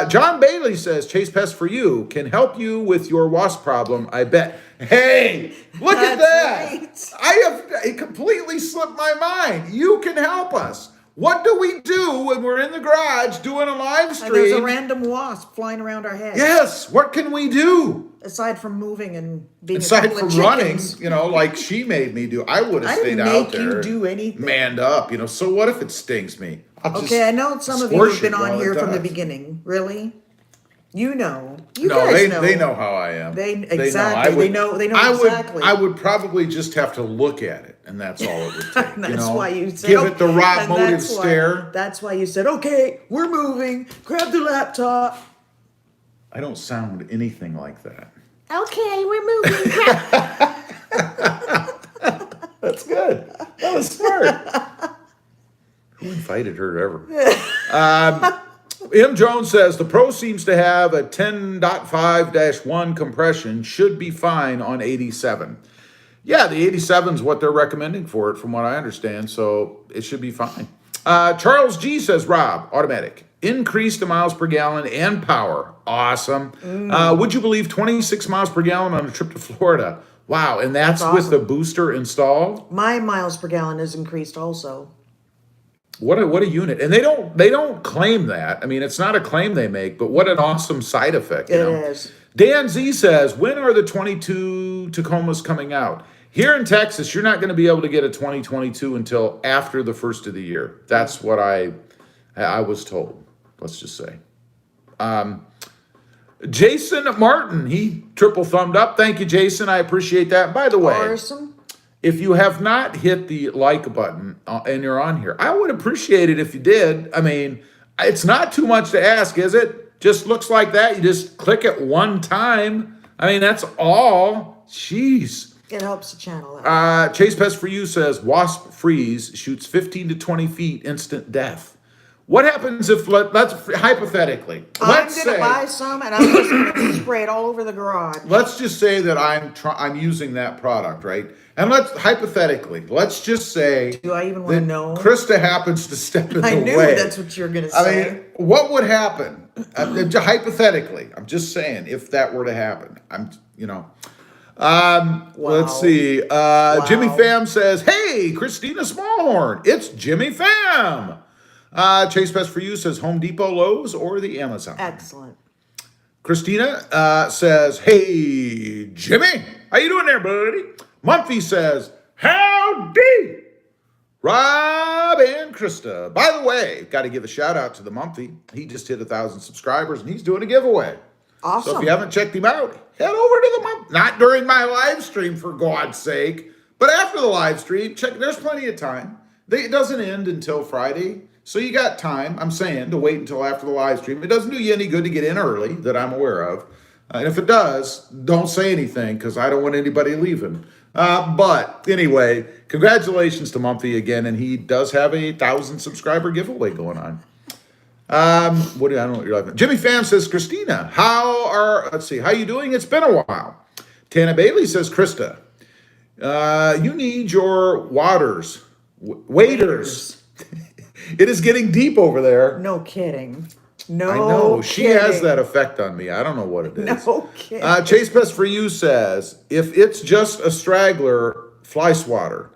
B: John Bailey says, Chase Pest for you can help you with your wasp problem, I bet. Hey, look at
A: That's
B: that.
A: right.
B: It completely slipped my mind. You can help us. What do we do when we're in the garage doing a live
A: And there's a
B: stream?
A: random wasp flying around our heads.
B: Yes, what can we do?
A: Aside from moving and being a
B: Aside
A: couple
B: from
A: of
B: running,
A: chickens.
B: like she made me do. I would have
A: I
B: stayed
A: didn't
B: out
A: make
B: there.
A: you do anything.
B: Manned up, so what if it stings me? I'll just
A: Okay, I know some of you
B: squish
A: have been
B: it
A: on
B: while
A: here
B: it
A: from the
B: does.
A: beginning. Really? You know.
B: No,
A: guys
B: they know how I am.
A: Exactly. They know exactly.
B: I would probably just have to look at it, and that's all it would take.
A: That's why you said,
B: give it the RobMotive stare.
A: That's why you said, okay, we're moving. Grab the laptop.
B: I don't sound anything like that.
A: Okay, we're moving.
B: That's good. That was smart. Who invited her ever? M. Jones says, the Pro seems to have a 10.5-1 compression, should be fine on 87. Yeah, the 87 is what they're recommending for it, from what I understand, so it should be fine. Charles G. says, Rob, automatic. Increase the miles per gallon and power. Awesome. Would you believe 26 miles per gallon on a trip to Florida? Wow, and that's
A: awesome.
B: With the booster installed?
A: My miles per gallon is increased also.
B: What a unit. And they don't claim that. I mean, it's not a claim they make, but what an awesome side effect.
A: It is.
B: Dan Z says, when are the 22 Tacomas coming out? Here in Texas, you're not going to be able to get a 2022 until after the first of the year. That's what I was told, let's just say. Jason Martin, he triple thumbed up. Thank you, Jason. I appreciate that. By the way,
A: awesome.
B: If you have not hit the like button and you're on here, I would appreciate it if you did. I mean, it's not too much to ask, is it? Just looks like that. You just click it one time. I mean, that's all. Jeez.
A: It helps the channel out.
B: Chase Pest for You says, Wasp Freeze shoots 15 to 20 feet, instant death. What happens if, let's hypothetically,
A: I'm going to buy some and I'm just going to spray it all over the garage.
B: Let's just say that I'm using that product, right? And let's just say.
A: Do I even want to know?
B: Krista happens to step in the way.
A: I knew that's what you're going to say.
B: I mean, what would happen? Hypothetically, I'm just saying, if that were to happen,
A: Wow.
B: Let's see. Jimmy Pham says, hey, Christina Smallhorn, it's Jimmy Pham. Chase Best for You says Home Depot, Lowe's, or the Amazon.
A: Excellent.
B: Christina says, hey, Jimmy, how you doing there, buddy? Mumphy says, howdy, Rob and Krista. By the way, got to give a shout out to the Mumphy. He just hit 1,000 subscribers, and he's doing a giveaway.
A: Awesome.
B: So if you haven't checked him out, head over to the Mumphy. Not during my live stream, for God's sake, but after the live stream, check. There's plenty of time. It doesn't end until Friday. So you got time, I'm saying, to wait until after the live stream. It doesn't do you any good to get in early, that I'm aware of. And if it does, don't say anything, because I don't want anybody leaving. But anyway, congratulations to Mumphy again, and he does have a 1,000 subscriber giveaway going on. I don't know what you're laughing at. Jimmy Pham says, Christina, how you doing? It's been a while. Tana Bailey says, Krista, you need your waders. It is getting deep over there.
A: No kidding. No,
B: I know. She
A: kidding.
B: has that effect on me. I don't know what it is.
A: No kidding.
B: Chase Best for You says, if it's just a straggler, fly swatter.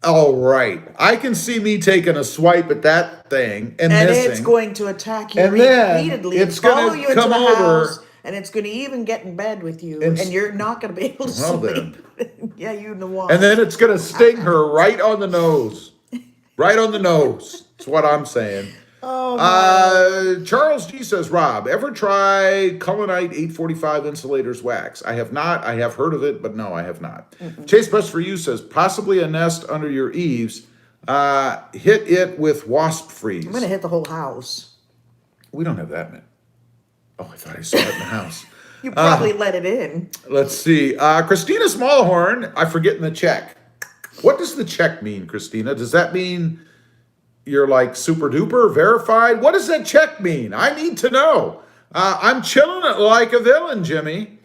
B: All right. I can see me taking a swipe at that thing and missing.
A: It's going to attack you
B: and
A: repeatedly.
B: It's
A: follow
B: going
A: you
B: to
A: into
B: come
A: the
B: over.
A: house, and it's going to even get in bed with you,
B: And
A: and you're not going to be able to sleep. Yeah, you know why.
B: And then it's going to sting her right on the nose. Right on the nose. That's what I'm saying.
A: Oh,
B: Charles G says, Rob, ever try Cullinite 845 Insulators Wax? I have not. I have heard of it, but no, I have not. Chase Best for You says, possibly a nest under your eaves. Hit it with Wasp Freeze.
A: I'm going to hit the whole house.
B: We don't have that many. Oh, I thought I saw it in the house.
A: You probably let it in.
B: Let's see. Christina Smallhorn, I forget in the check. What does the check mean, Christina? Does that mean you're like super duper verified? What does that check mean? I need to know. I'm chilling it like a villain, Jimmy.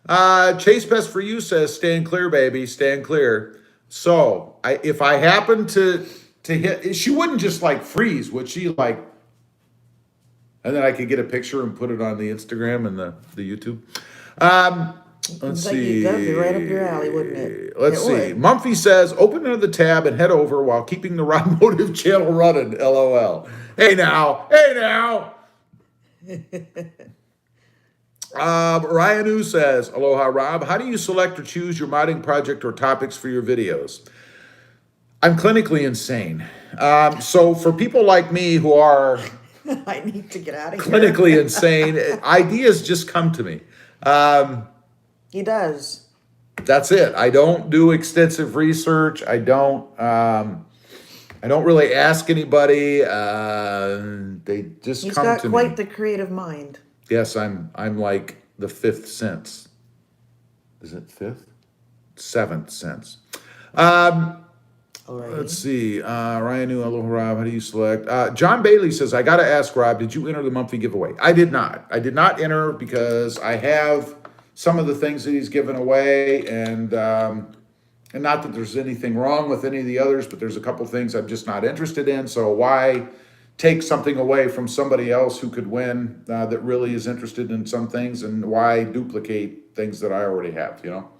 B: Chase Best for You says, stand clear, baby, stand clear. So if I happen to hit, she wouldn't just like freeze, would she? Like, and then I could get a picture and put it on the Instagram and the YouTube. Let's see.
A: That'd be right up your alley, wouldn't it?
B: Let's see. Mumphy says, open another tab and head over while keeping the RobMotive channel running. LOL. Hey now. Ryan U says, aloha, Rob. How do you select or choose your modding project or topics for your videos? I'm clinically insane. So for people like me who are
A: I need to get out of here.
B: clinically insane. Ideas just come to me.
A: He does.
B: That's it. I don't do extensive research. I don't really ask anybody. They just
A: He's
B: come
A: got
B: to
A: quite
B: me.
A: the creative mind.
B: Yes, I'm like the fifth sense. Is it fifth? Seventh sense.
A: Alrighty.
B: Let's see. Ryan knew hello Rob. How do you select? John Bailey says, I gotta ask Rob, did you enter the monthly giveaway? I did not. I did not enter because I have some of the things that he's given away, and not that there's anything wrong with any of the others, but there's a couple things I'm just not interested in. So why take something away from somebody else who could win that really is interested in some things, and why duplicate things that I already have, you know?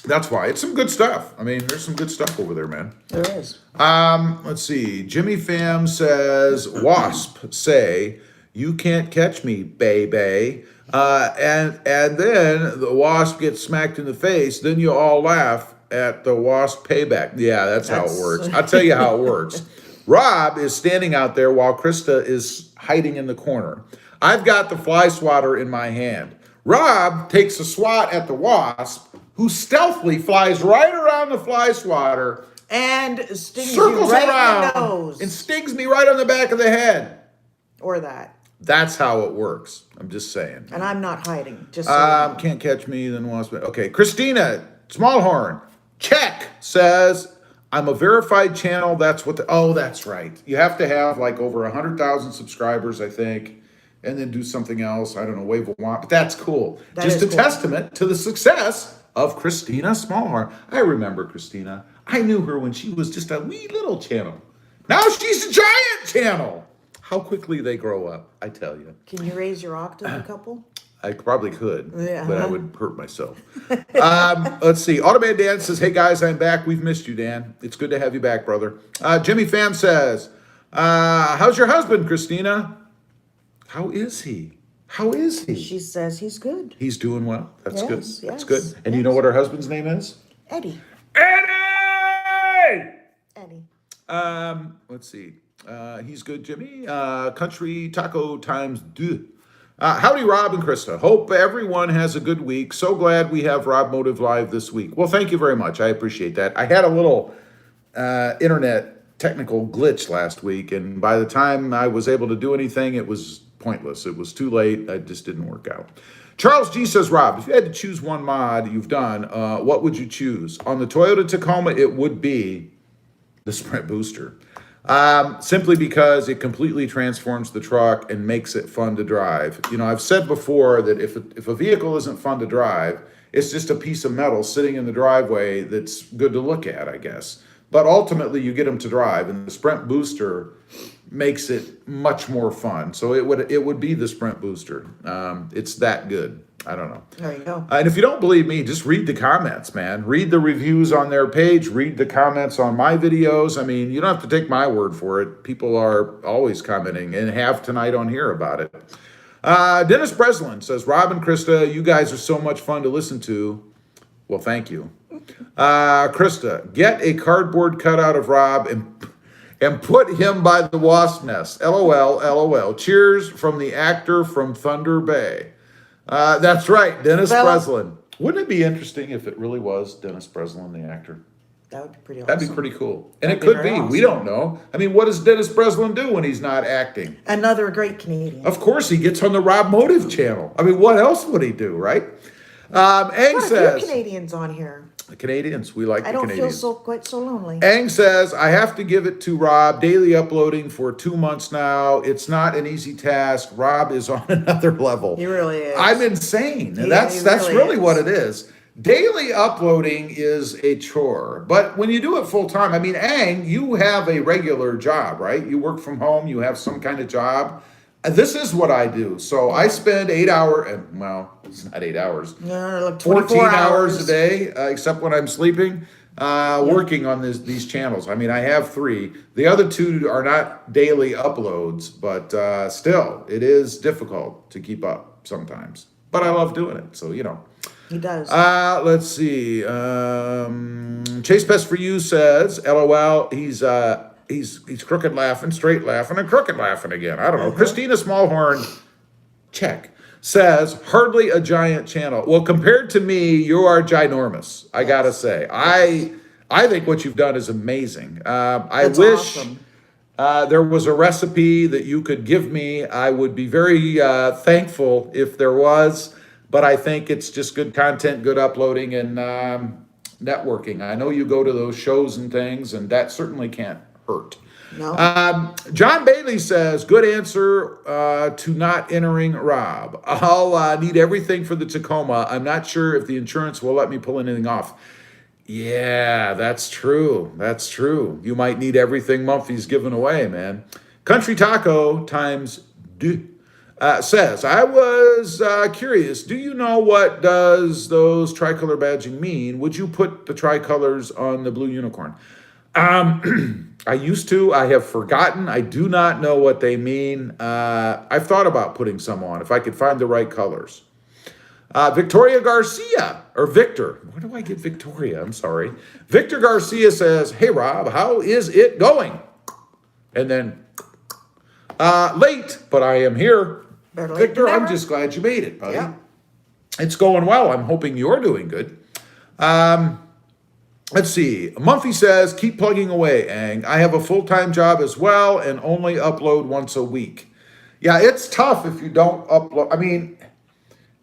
B: That's why. It's some good stuff. I mean, there's some good stuff over there, man.
A: There is.
B: Let's see. Jimmy Pham says, Wasp say, you can't catch me, baby. And then the Wasp gets smacked in the face. Then you all laugh at the Wasp payback. Yeah, that's how it works. I'll tell you how it works. Rob is standing out there while Krista is hiding in the corner. I've got the fly swatter in my hand. Rob takes a swat at the Wasp, who stealthily flies right around the fly swatter
A: And stings
B: circles
A: you right
B: around
A: in the nose.
B: and stings me right on the back of the head.
A: Or that.
B: That's how it works. I'm just saying.
A: And I'm not hiding. Just so you know.
B: Can't catch me, then Wasp. Okay, Christina Smallhorn, check, says, I'm a verified channel. That's what oh, that's right. You have to have like over 100,000 subscribers, I think, and then do something else. I don't know, wave a wand, but that's cool.
A: That
B: Just
A: is
B: a
A: cool.
B: testament to the success of Christina Smallhorn. I remember Christina. I knew her when she was just a wee little channel. Now she's a giant channel. How quickly they grow up, I tell you.
A: Can you raise your octave a couple?
B: I probably could,
A: Yeah.
B: but I would hurt myself. Let's see. Automan Dan says, hey guys, I'm back. We've missed you, Dan. It's good to have you back, brother. Jimmy Pham says, how's your husband, Christina? How is he? How is he?
A: She says he's good.
B: He's doing well. That's good.
A: Yes,
B: That's
A: yes,
B: good. And you know what her husband's name is?
A: Eddie.
B: Eddie!
A: Eddie.
B: Let's see. He's good, Jimmy. Country Taco times deux. Howdy, Rob and Krista. Hope everyone has a good week. So glad we have RobMotive live this week. Well, thank you very much. I appreciate that. I had a little internet technical glitch last week, and by the time I was able to do anything, it was pointless. It was too late. It just didn't work out. Charles G says, Rob, if you had to choose one mod you've done, what would you choose? On the Toyota Tacoma, it would be the Sprint Booster. Simply because it completely transforms the truck and makes it fun to drive. You know, I've said before that if a vehicle isn't fun to drive, it's just a piece of metal sitting in the driveway that's good to look at, I guess. But ultimately, you get them to drive, and the Sprint Booster makes it much more fun. So it would be the Sprint Booster. It's that good. I don't know.
A: There you go.
B: And if you don't believe me, just read the comments, man. Read the reviews on their page. Read the comments on my videos. I mean, you don't have to take my word for it. People are always commenting and have tonight on here about it. Dennis Breslin says, Rob and Krista, you guys are so much fun to listen to. Well, thank you. Krista, get a cardboard cutout of Rob and put him by the wasp nest. LOL, LOL. Cheers from the actor from Thunder Bay. That's right, Dennis Breslin. Wouldn't it be interesting if it really was Dennis Breslin, the actor?
A: That would be pretty awesome.
B: That'd be pretty cool. And
A: That'd
B: it could
A: be
B: be.
A: very
B: We don't know. I mean, what does Dennis Breslin do when he's not acting?
A: Another great Canadian.
B: Of course, he gets on the RobMotive channel. I mean, what else would he do, right? Ang
A: Quite a
B: says,
A: few Canadians on here.
B: the Canadians, we like
A: I
B: the
A: don't feel
B: Canadians.
A: quite so lonely.
B: Ang says, I have to give it to Rob. Daily uploading for 2 months now. It's not an easy task. Rob is on another level.
A: He really is.
B: I'm insane. And
A: He
B: that's
A: really
B: really
A: is.
B: what it is. Daily uploading is a chore. But when you do it full time, I mean, Ang, you have a regular job, right? You work from home. You have some kind of job. This is what I do. So I spend 8 hours, well, it's not 8 hours.
A: No, like
B: 14
A: 24
B: hours a day, except when I'm sleeping, working on these channels. I mean, I have 3. The other 2 are not daily uploads, but still, it is difficult to keep up sometimes. But I love doing it, so, you know.
A: He does.
B: Let's see. Chase Best for You says, LOL, he's he's crooked laughing, straight laughing, and crooked laughing again. I don't know. Christina Smallhorn, check, says, hardly a giant channel. Well, compared to me, you are ginormous, I gotta say. I think what you've done is amazing. I
A: That's
B: wish
A: awesome.
B: there was a recipe that you could give me. I would be very thankful if there was, but I think it's just good content, good uploading, and networking. I know you go to those shows and things, and that certainly can't hurt.
A: No.
B: John Bailey says, good answer to not entering Rob. I'll need everything for the Tacoma. I'm not sure if the insurance will let me pull anything off. Yeah, that's true. That's true. You might need everything Mumphy's giving away, man. Country Taco times deux says, I was curious. Do you know what does those tricolor badging mean? Would you put the tricolors on the blue unicorn? I used to. I have forgotten. I do not know what they mean. I've thought about putting some on if I could find the right colors. Victoria Garcia, or Victor. Where do I get Victoria? I'm sorry. Victor Garcia says, hey, Rob, how is it going? And then, late, but I am here.
A: Better late
B: Victor,
A: than
B: I'm
A: never.
B: just glad you made it, buddy.
A: Yeah.
B: It's going well. I'm hoping you're doing good. Let's see. Mumphy says, keep plugging away, Ang. I have a full-time job as well and only upload once a week. Yeah, it's tough if you don't upload. I mean,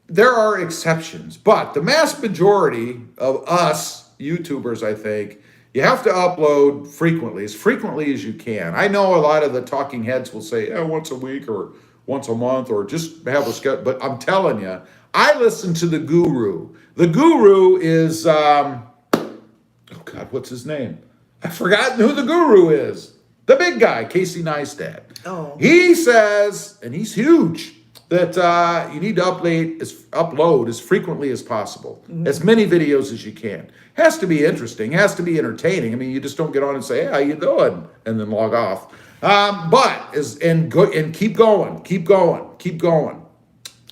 B: there are exceptions, but the mass majority of us YouTubers, I think, you have to upload frequently as you can. I know a lot of the talking heads will say, once a week or once a month or just have a schedule, but I'm telling you, I listen to the guru. The guru is, oh God, what's his name? I've forgotten who the guru is. The big guy, Casey Neistat.
A: Oh.
B: He says, and he's huge, that you need to upload as frequently as possible, as many videos as you can. Has to be interesting, has to be entertaining. I mean, you just don't get on and say, hey, how you doing? And then log off. And keep going.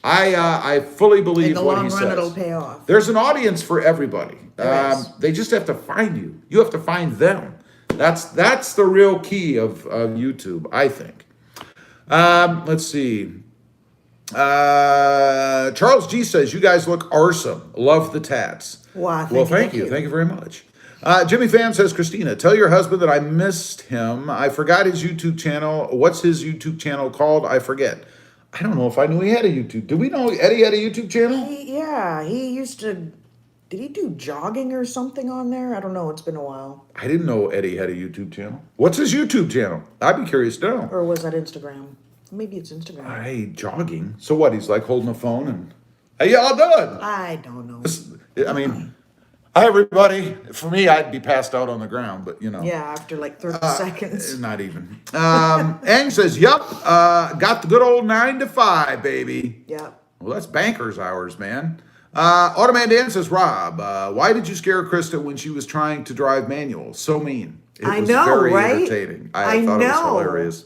B: I fully believe
A: In the
B: what
A: long
B: he
A: run,
B: says.
A: it'll pay off.
B: There's an audience for everybody.
A: There is.
B: They just have to find you. You have to find them. That's the real key of YouTube, I think. Let's see. Charles G says, you guys look awesome. Love the tats.
A: Wow,
B: Thank you. Thank you very much. Jimmy Pham says, Christina, tell your husband that I missed him. I forgot his YouTube channel. What's his YouTube channel called? I forget. I don't know if I knew he had a YouTube. Did we know Eddie had a YouTube channel?
A: He used to. Did he do jogging or something on there? I don't know. It's been a while.
B: I didn't know Eddie had a YouTube channel. What's his YouTube channel? I'd be curious to know.
A: Or was that Instagram? Maybe it's Instagram.
B: Hey, jogging. So what? He's like holding a phone and, hey, y'all doing?
A: I don't know.
B: I mean, hi, everybody. For me, I'd be passed out on the ground, but you know.
A: Yeah, after like 30 seconds.
B: Not even. Ang says, yup, got the good old 9 to 5, baby.
A: Yeah.
B: Well, that's banker's hours, man. Automan Dan says, Rob, why did you scare Krista when she was trying to drive manual? So mean. It
A: I
B: was
A: know,
B: very
A: right?
B: entertaining. I thought
A: know.
B: it was hilarious.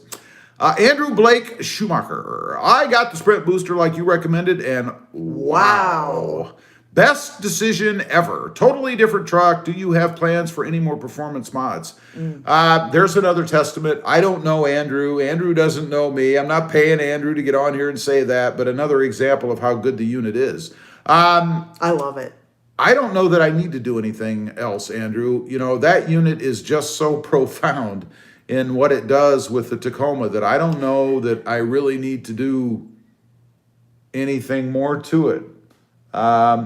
B: Andrew Blake Schumacher. I got the Sprint booster like you recommended, and wow. Best decision ever. Totally different truck. Do you have plans for any more performance mods? There's another testament. I don't know Andrew. Andrew doesn't know me. I'm not paying Andrew to get on here and say that, but another example of how good the unit is.
A: I love it.
B: I don't know that I need to do anything else, Andrew. You know, that unit is just so profound in what it does with the Tacoma that I don't know that I really need to do anything more to it.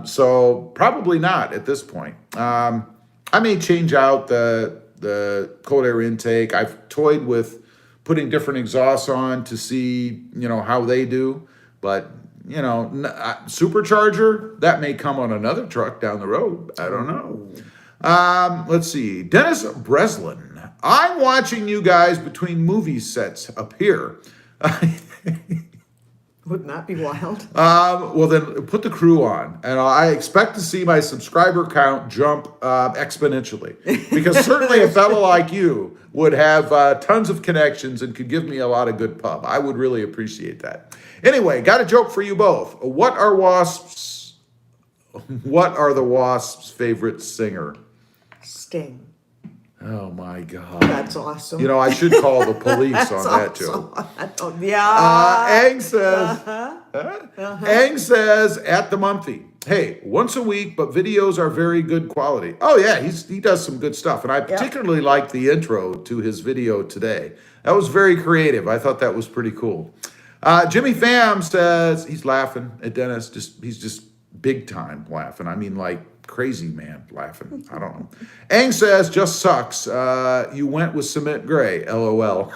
B: So probably not at this point. I may change out the cold air intake. I've toyed with putting different exhausts on to see, how they do, but supercharger, that may come on another truck down the road. I don't know. Let's see. Dennis Breslin. I'm watching you guys between movie sets up here.
A: Wouldn't that be wild?
B: Well, then put the crew on, and I expect to see my subscriber count jump exponentially. Because certainly a fellow like you would have tons of connections and could give me a lot of good pub. I would really appreciate that. Anyway, got a joke for you both. What are the Wasps' favorite singer?
A: Sting.
B: Oh my God.
A: That's awesome.
B: You know, I should call the police on that joke.
A: Yeah.
B: Ang says, Ang says at the Monthly, hey, once a week, but videos are very good quality. Oh yeah, he does some good stuff. And I particularly liked the intro to his video today. That was very creative. I thought that was pretty cool. Jimmy Pham says, he's laughing at Dennis. He's just big time laughing. I mean, like, crazy man laughing. I don't know. Ang says, just sucks. You went with cement gray. LOL.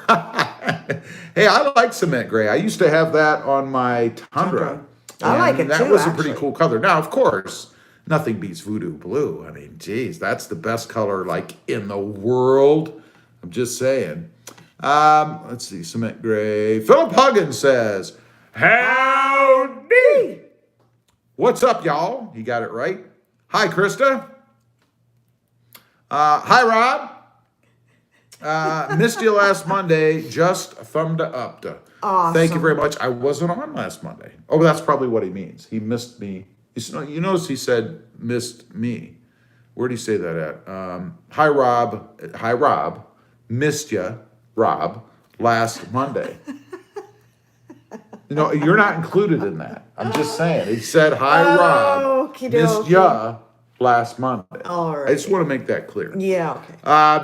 B: Hey, I like cement gray. I used to have that on my Tundra.
A: I like it
B: that
A: too,
B: was a
A: actually.
B: pretty cool color. Now, of course, nothing beats voodoo blue. I mean, geez, that's the best color like in the world. I'm just saying. Let's see, cement gray. Philip Huggins says, howdy. What's up, y'all? He got it right. Hi, Krista. Hi, Rob. Missed you last Monday. Just thumbed up.
A: Awesome.
B: Thank you very much. I wasn't on last Monday. Oh, that's probably what he means. He missed me. You notice he said missed me. Where did he say that at? Hi, Rob. Hi, Rob. Missed you, Rob, last Monday. No, you're not included in that. I'm just saying. He said, hi, Rob. Missed ya last Monday.
A: All right.
B: I just want to make that clear.
A: Yeah, okay.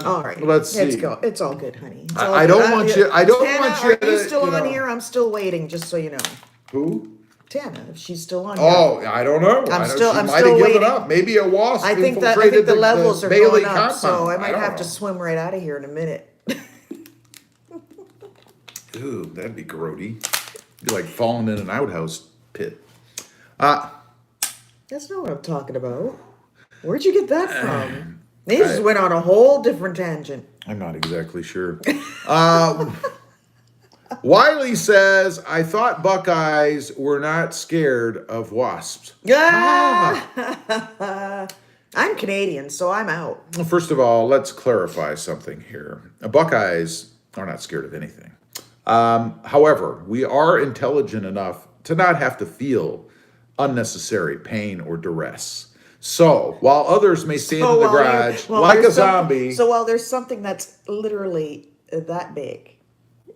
B: All
A: right.
B: Let's see.
A: Let's go. It's all good, honey. It's all
B: I
A: good.
B: don't want you. I don't
A: Tana,
B: want you
A: are
B: to.
A: you still on
B: know.
A: here? I'm still waiting, just so you know.
B: Who?
A: Tana, if she's still on here.
B: Oh, I don't know.
A: I'm
B: she
A: still
B: might have given
A: waiting.
B: up. Maybe a wasp
A: I think
B: infiltrated
A: the levels are
B: Bailey
A: going up,
B: compound.
A: so I might
B: don't
A: have
B: know.
A: to swim right out of here in a minute.
B: Ooh, that'd be grody. Be like falling in an outhouse pit.
A: That's not what I'm talking about. Where'd you get that from? They just went on a whole different tangent.
B: I'm not exactly sure. Wiley says, I thought Buckeyes were not scared of wasps.
A: Ah! I'm Canadian, so I'm out.
B: Well, first of all, let's clarify something here. Buckeyes are not scared of anything. However, we are intelligent enough to not have to feel unnecessary pain or duress. So, while others may stand in the garage like a zombie...
A: So while there's something that's literally that big...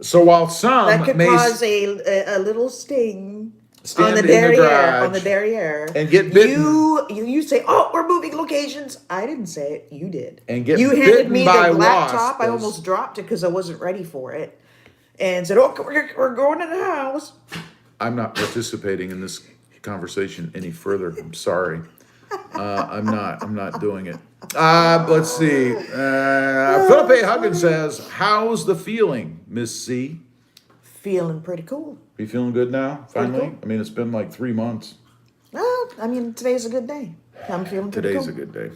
B: So while some
A: that could
B: may
A: cause a little sting
B: stand
A: on the
B: in
A: derriere,
B: the garage
A: on the derriere,
B: and get bitten,
A: you say, "Oh, we're moving locations." I didn't say it. You did.
B: And get
A: you handed
B: bitten
A: me
B: by
A: the laptop.
B: wasps.
A: I almost dropped it because I wasn't ready for it, and said, "Oh, we're going to the house."
B: I'm not participating in this conversation any further. I'm sorry. I'm not doing it. Let's see. Philip A. Huggins says, how's the feeling, Miss C?
A: Feeling pretty cool.
B: You feeling good now, finally?
A: cool.
B: I mean, it's been like 3 months.
A: Well, I mean, today's a good day. I'm feeling pretty
B: Today's
A: cool.
B: a good day.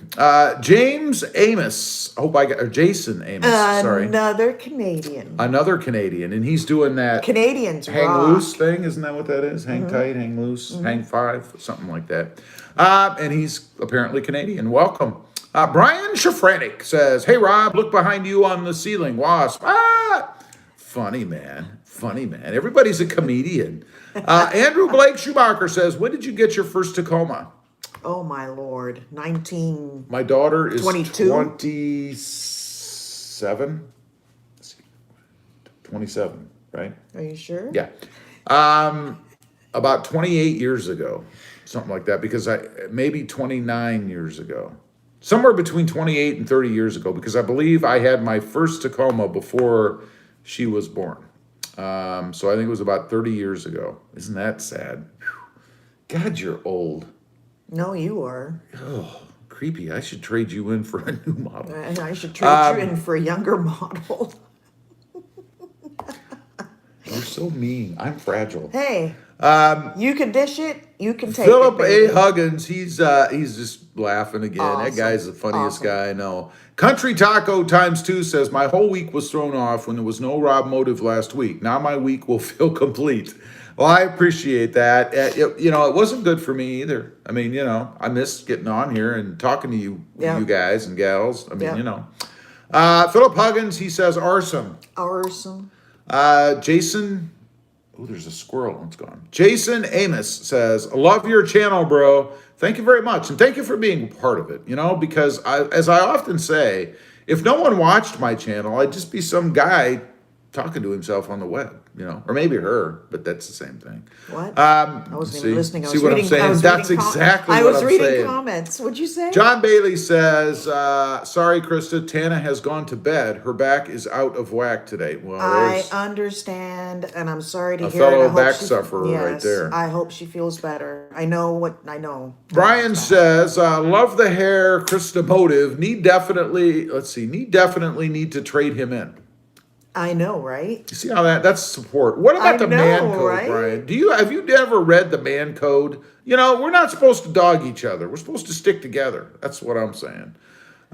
B: James Amos. I hope I got, or Jason Amos, sorry.
A: Another Canadian.
B: Another Canadian, and he's doing that
A: Canadians
B: hang
A: rock.
B: loose thing. Isn't that what that is? Hang tight, hang loose, hang five, something like that. And he's apparently Canadian. Welcome. Brian Shafranik says, hey, Rob, look behind you on the ceiling. Wasp. Funny, man. Funny, man. Everybody's a comedian. Andrew Blake Schumacher says, when did you get your first Tacoma?
A: Oh, my Lord. 19.
B: My daughter is
A: 22?
B: 27. 27, right?
A: Are you sure?
B: Yeah. About 28 years ago, something like that, because maybe 29 years ago. Somewhere between 28 and 30 years ago, because I believe I had my first Tacoma before she was born. So I think it was about 30 years ago. Isn't that sad? Whew. God, you're old.
A: No, you are.
B: Oh, creepy. I should trade you in for a new model.
A: And I should trade you in for a younger model.
B: You're so mean. I'm fragile.
A: Hey, you can dish it. You can take
B: Philip
A: it. Baby.
B: A. Huggins, he's just laughing again.
A: Awesome.
B: That guy's the funniest
A: Awesome.
B: guy I know. Country Taco × 2 says, my whole week was thrown off when there was no RobMotive last week. Now my week will feel complete. Well, I appreciate that. It wasn't good for me either. I mean, I miss getting on here and talking to you, you guys and gals. I mean, Philip Huggins, he says, awesome.
A: Awesome.
B: Jason, there's a squirrel. It's gone. Jason Amos says, love your channel, bro. Thank you very much. And thank you for being part of it, because as I often say, If no one watched my channel, I'd just be some guy talking to himself on the web, or maybe her, but that's the same thing.
A: What? I wasn't even listening. I was
B: what
A: reading,
B: I'm saying?
A: I was
B: That's
A: reading
B: exactly
A: I
B: what
A: was
B: I'm
A: reading
B: saying.
A: comments. What'd you say?
B: John Bailey says, sorry, Krista, Tana has gone to bed. Her back is out of whack today. Well,
A: I
B: there's
A: understand, and I'm sorry to
B: a
A: hear it.
B: fellow
A: I hope
B: back
A: she,
B: sufferer right
A: yes,
B: there.
A: I hope she feels better. I know.
B: Brian says, love the hair, Krista Motive. Need definitely need to trade him in.
A: I know, right?
B: You see how that's support. What about the man code,
A: right?
B: Brian? Have you ever read the man code? We're not supposed to dog each other. We're supposed to stick together. That's what I'm saying.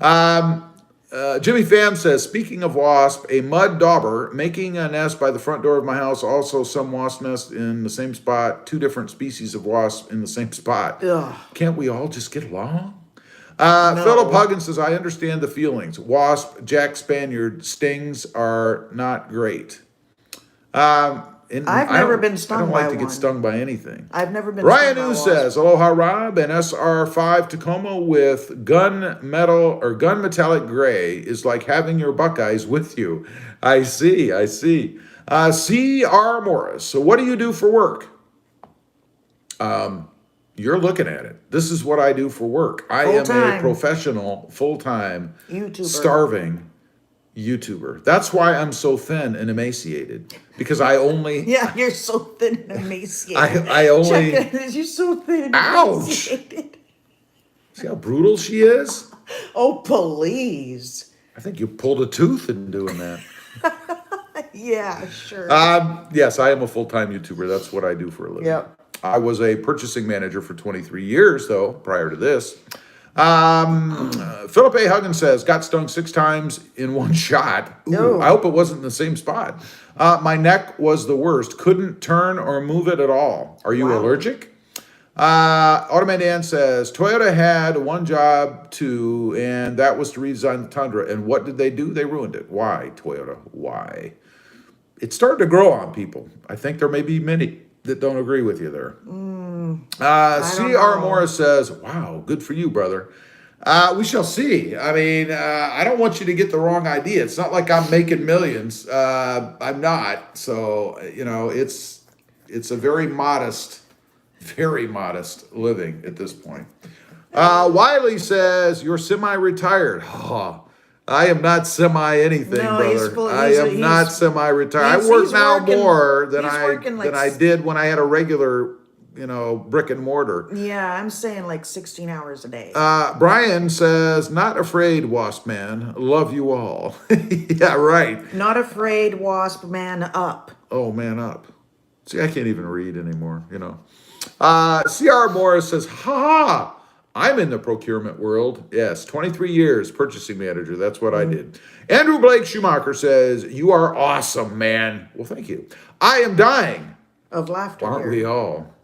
B: Jimmy Pham says, speaking of wasp, a mud dauber making a nest by the front door of my house. Also, some wasp nest in the same spot. 2 different species of wasp in the same spot.
A: Ugh.
B: Can't we all just get along?
A: No.
B: Philip Huggins says, I understand the feelings. Wasp, Jack Spaniard stings are not great.
A: I've never been stung by one.
B: I don't like to get stung by anything.
A: I've never been
B: Ryan
A: stung by a
B: New
A: wasp.
B: says, aloha Rob, an SR5 Tacoma with gun metallic gray is like having your Buckeyes with you. I see. C.R. Morris. So what do you do for work? You're looking at it. This is what I do for work. I am a professional, full-time,
A: YouTuber.
B: Starving YouTuber. That's why I'm so thin and emaciated. Because I only...
A: Yeah, you're so thin and emaciated.
B: I only...
A: You're so thin and
B: Ouch!
A: emaciated.
B: See how brutal she is?
A: Oh, please.
B: I think you pulled a tooth in doing that.
A: Yeah, sure.
B: Yes, I am a full-time YouTuber. That's what I do for a living.
A: Yep.
B: I was a purchasing manager for 23 years, though, prior to this. Philip A. Huggins says, got stung 6 times in one shot. Ooh,
A: No.
B: I hope it wasn't in the same spot. My neck was the worst. Couldn't turn or move it at all. Are you allergic? Automan Dan says, Toyota had one job too, and that was to redesign the Tundra. And what did they do? They ruined it. Why, Toyota? Why? It's starting to grow on people. I think there may be many that don't agree with you there. C.R. Morris says, wow, good for you, brother. We shall see. I mean, I don't want you to get the wrong idea. It's not like I'm making millions. I'm not. So, it's a very modest living at this point. Wiley says, you're semi-retired. Oh, I am not semi-anything, brother. I am not semi-retired. I work now more than I did when I had a regular, brick and mortar.
A: Yeah, I'm saying like 16 hours a day.
B: Brian says, not afraid, Wasp Man. Love you all. Yeah, right.
A: Not afraid, Wasp Man up.
B: Oh, man up. See, I can't even read anymore, C.R. Morris says, ha! I'm in the procurement world. Yes, 23 years purchasing manager. That's what I did. Andrew Blake Schumacher says, you are awesome, man. Well, thank you. I am dying.
A: Of laughter.
B: Aren't we all?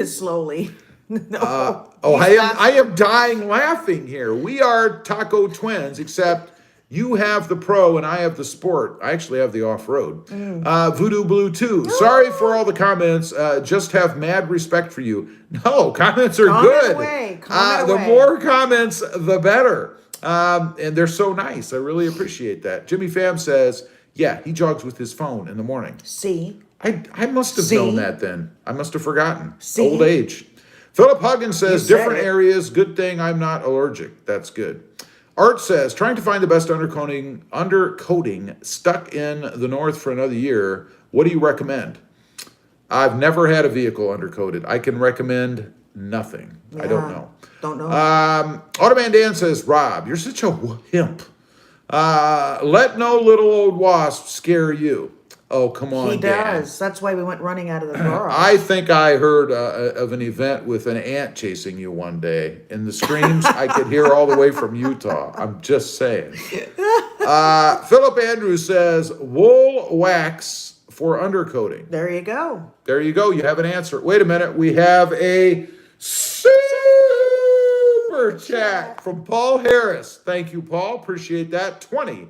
A: Slowly. No.
B: I am dying laughing here. We are taco twins, except you have the pro and I have the sport. I actually have the off-road. Voodoo Blue 2. Sorry for all the comments. Just have mad respect for you. No, comments are good. The more comments, the better. And they're so nice. I really appreciate that. Jimmy Pham says, yeah, he jogs with his phone in the morning.
A: See?
B: I must have known that then. I must have forgotten.
A: See?
B: Old age. Philip Huggins says, different areas. Good thing I'm not allergic. That's good. Art says, trying to find the best undercoating stuck in the north for another year. What do you recommend? I've never had a vehicle undercoated. I can recommend nothing. Yeah, I don't know. Automan Dan says, Rob, you're such a wimp. Let no little old wasp scare you. Oh, come on,
A: He does. Dan. That's why we went running out of the garage.
B: I think I heard of an event with an ant chasing you one day. And the screams I could hear all the way from Utah. I'm just saying. Philip Andrews says, wool wax for undercoating.
A: There you go.
B: There you go. You have an answer. Wait a minute. We have a super chat from Paul Harris. Thank you, Paul. Appreciate that. $20.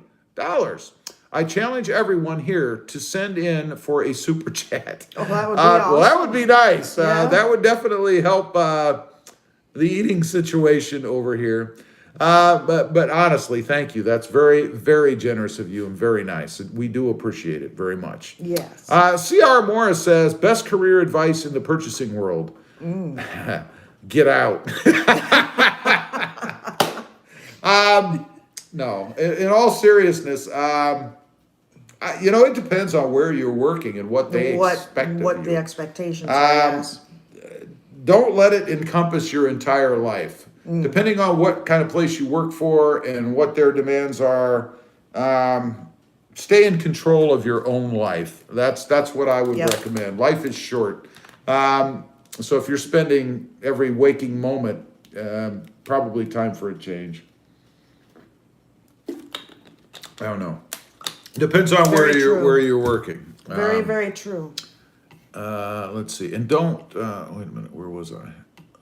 B: I challenge everyone here to send in for a super chat.
A: Oh, that would be awesome.
B: Well, that would be nice.
A: Yeah.
B: That would definitely help the eating situation over here. But honestly, thank you. That's very, very generous of you and very nice. We do appreciate it very much.
A: Yes.
B: C.R. Morris says, best career advice in the purchasing world. Get out. No, in all seriousness, it depends on where you're working and what they expect of
A: what
B: you.
A: the expectations are. Yes.
B: Don't let it encompass your entire life. Depending on what kind of place you work for and what their demands are, stay in control of your own life. That's what I would recommend. Life is short. So if you're spending every waking moment, probably time for a change. I don't know. Depends on where you're working.
A: Very, very true.
B: Let's see. And don't, wait a minute, where was I?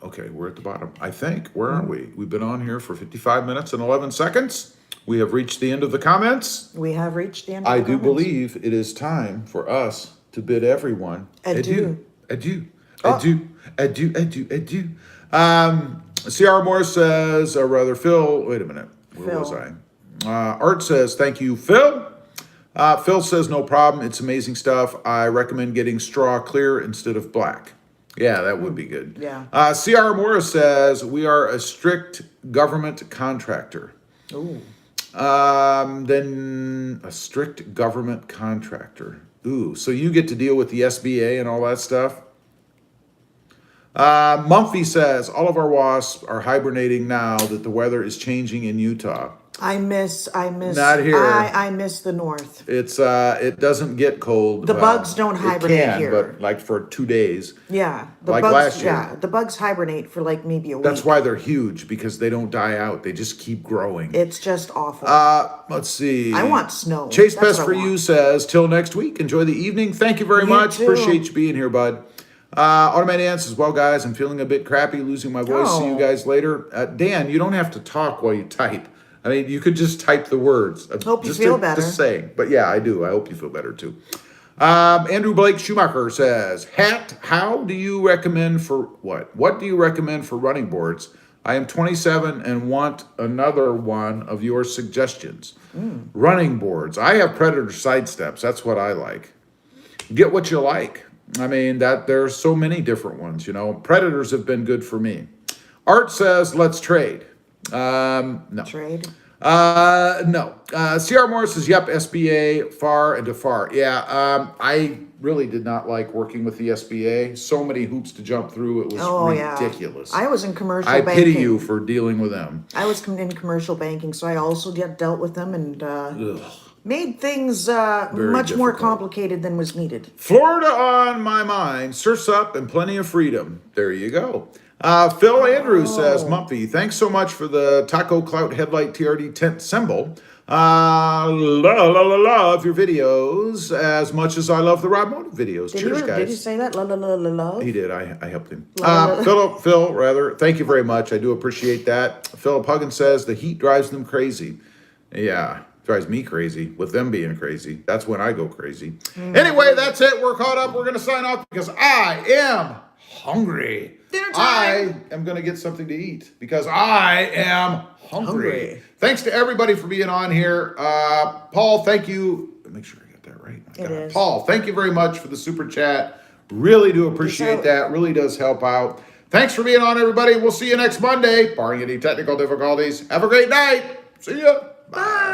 B: Okay, we're at the bottom, I think. Where are we? We've been on here for 55 minutes and 11 seconds. We have reached the end of the comments.
A: We have reached the end of
B: I
A: the
B: do
A: comments.
B: believe it is time for us to bid everyone
A: Adieu.
B: Adieu. Adieu. Adieu. Adieu. Adieu. C.R. Morris says, or rather, Phil, wait a minute. Where was I? Art says, thank you, Phil. Phil says, no problem. It's amazing stuff. I recommend getting straw clear instead of black. Yeah, that would be good.
A: Yeah.
B: C.R. Morris says, we are a strict government contractor.
A: Ooh.
B: Then a strict government contractor. Ooh, so you get to deal with the SBA and all that stuff? Mumphy says, all of our wasps are hibernating now that the weather is changing in Utah.
A: I miss.
B: Not here.
A: I miss the north.
B: It doesn't get cold.
A: The bugs don't hibernate
B: it can,
A: here.
B: but like for 2 days.
A: Yeah. The
B: Like
A: bugs,
B: last year.
A: Yeah, the bugs hibernate for like maybe a week.
B: That's why they're huge, because they don't die out. They just keep growing.
A: It's just awful.
B: Let's see.
A: I want snow.
B: Chase
A: That's
B: Best
A: what
B: for
A: I
B: You
A: want.
B: says, till next week. Enjoy the evening. Thank you very
A: You
B: much.
A: too.
B: Appreciate you being here, bud. Automated Ann says, well, guys, I'm feeling a bit crappy, losing my voice. See you
A: Oh.
B: guys later. Dan, you don't have to talk while you type. I mean, you could just type the words.
A: Hope you
B: Just
A: feel better.
B: Just saying. But yeah, I do. I hope you feel better too. Andrew Blake Schumacher says, how do you recommend for what? What do you recommend for running boards? I am 27 and want another one of your suggestions. Running boards. I have Predator side steps. That's what I like. Get what you like. I mean, there's so many different ones, Predators have been good for me. Art says, let's trade. No.
A: Trade.
B: No. C.R. Morris says, yep, SBA, far and to far. Yeah, I really did not like working with the SBA. So many hoops to jump through. It was ridiculous.
A: I was in commercial
B: I
A: banking.
B: pity you for dealing with them.
A: I was in commercial banking, so I also dealt with them and made things much more
B: difficult.
A: complicated than was needed.
B: Florida on my mind, surf's up and plenty of freedom. There you go. Phil Andrews says, Mumpy, thanks so much for the Taco Clout Headlight TRD tent symbol. Love your videos as much as I love the RobMotive videos. Cheers, guys.
A: Did you say that? Love?
B: He did. I helped him.
A: Love.
B: Phil, thank you very much. I do appreciate that. Philip Huggins says, the heat drives them crazy. Yeah. Drives me crazy with them being crazy. That's when I go crazy. Anyway, that's it. We're caught up. We're going to sign off because I am hungry.
A: Dinner time.
B: I am going to get something to eat because I am hungry. Thanks to everybody for being on here. Paul, thank you. Make sure I got that right.
A: It is.
B: Paul, thank you very much for the super chat. Really do appreciate that. Really does help out. Thanks for being on, everybody. We'll see you next Monday, barring any technical difficulties. Have a great night. See ya. Bye.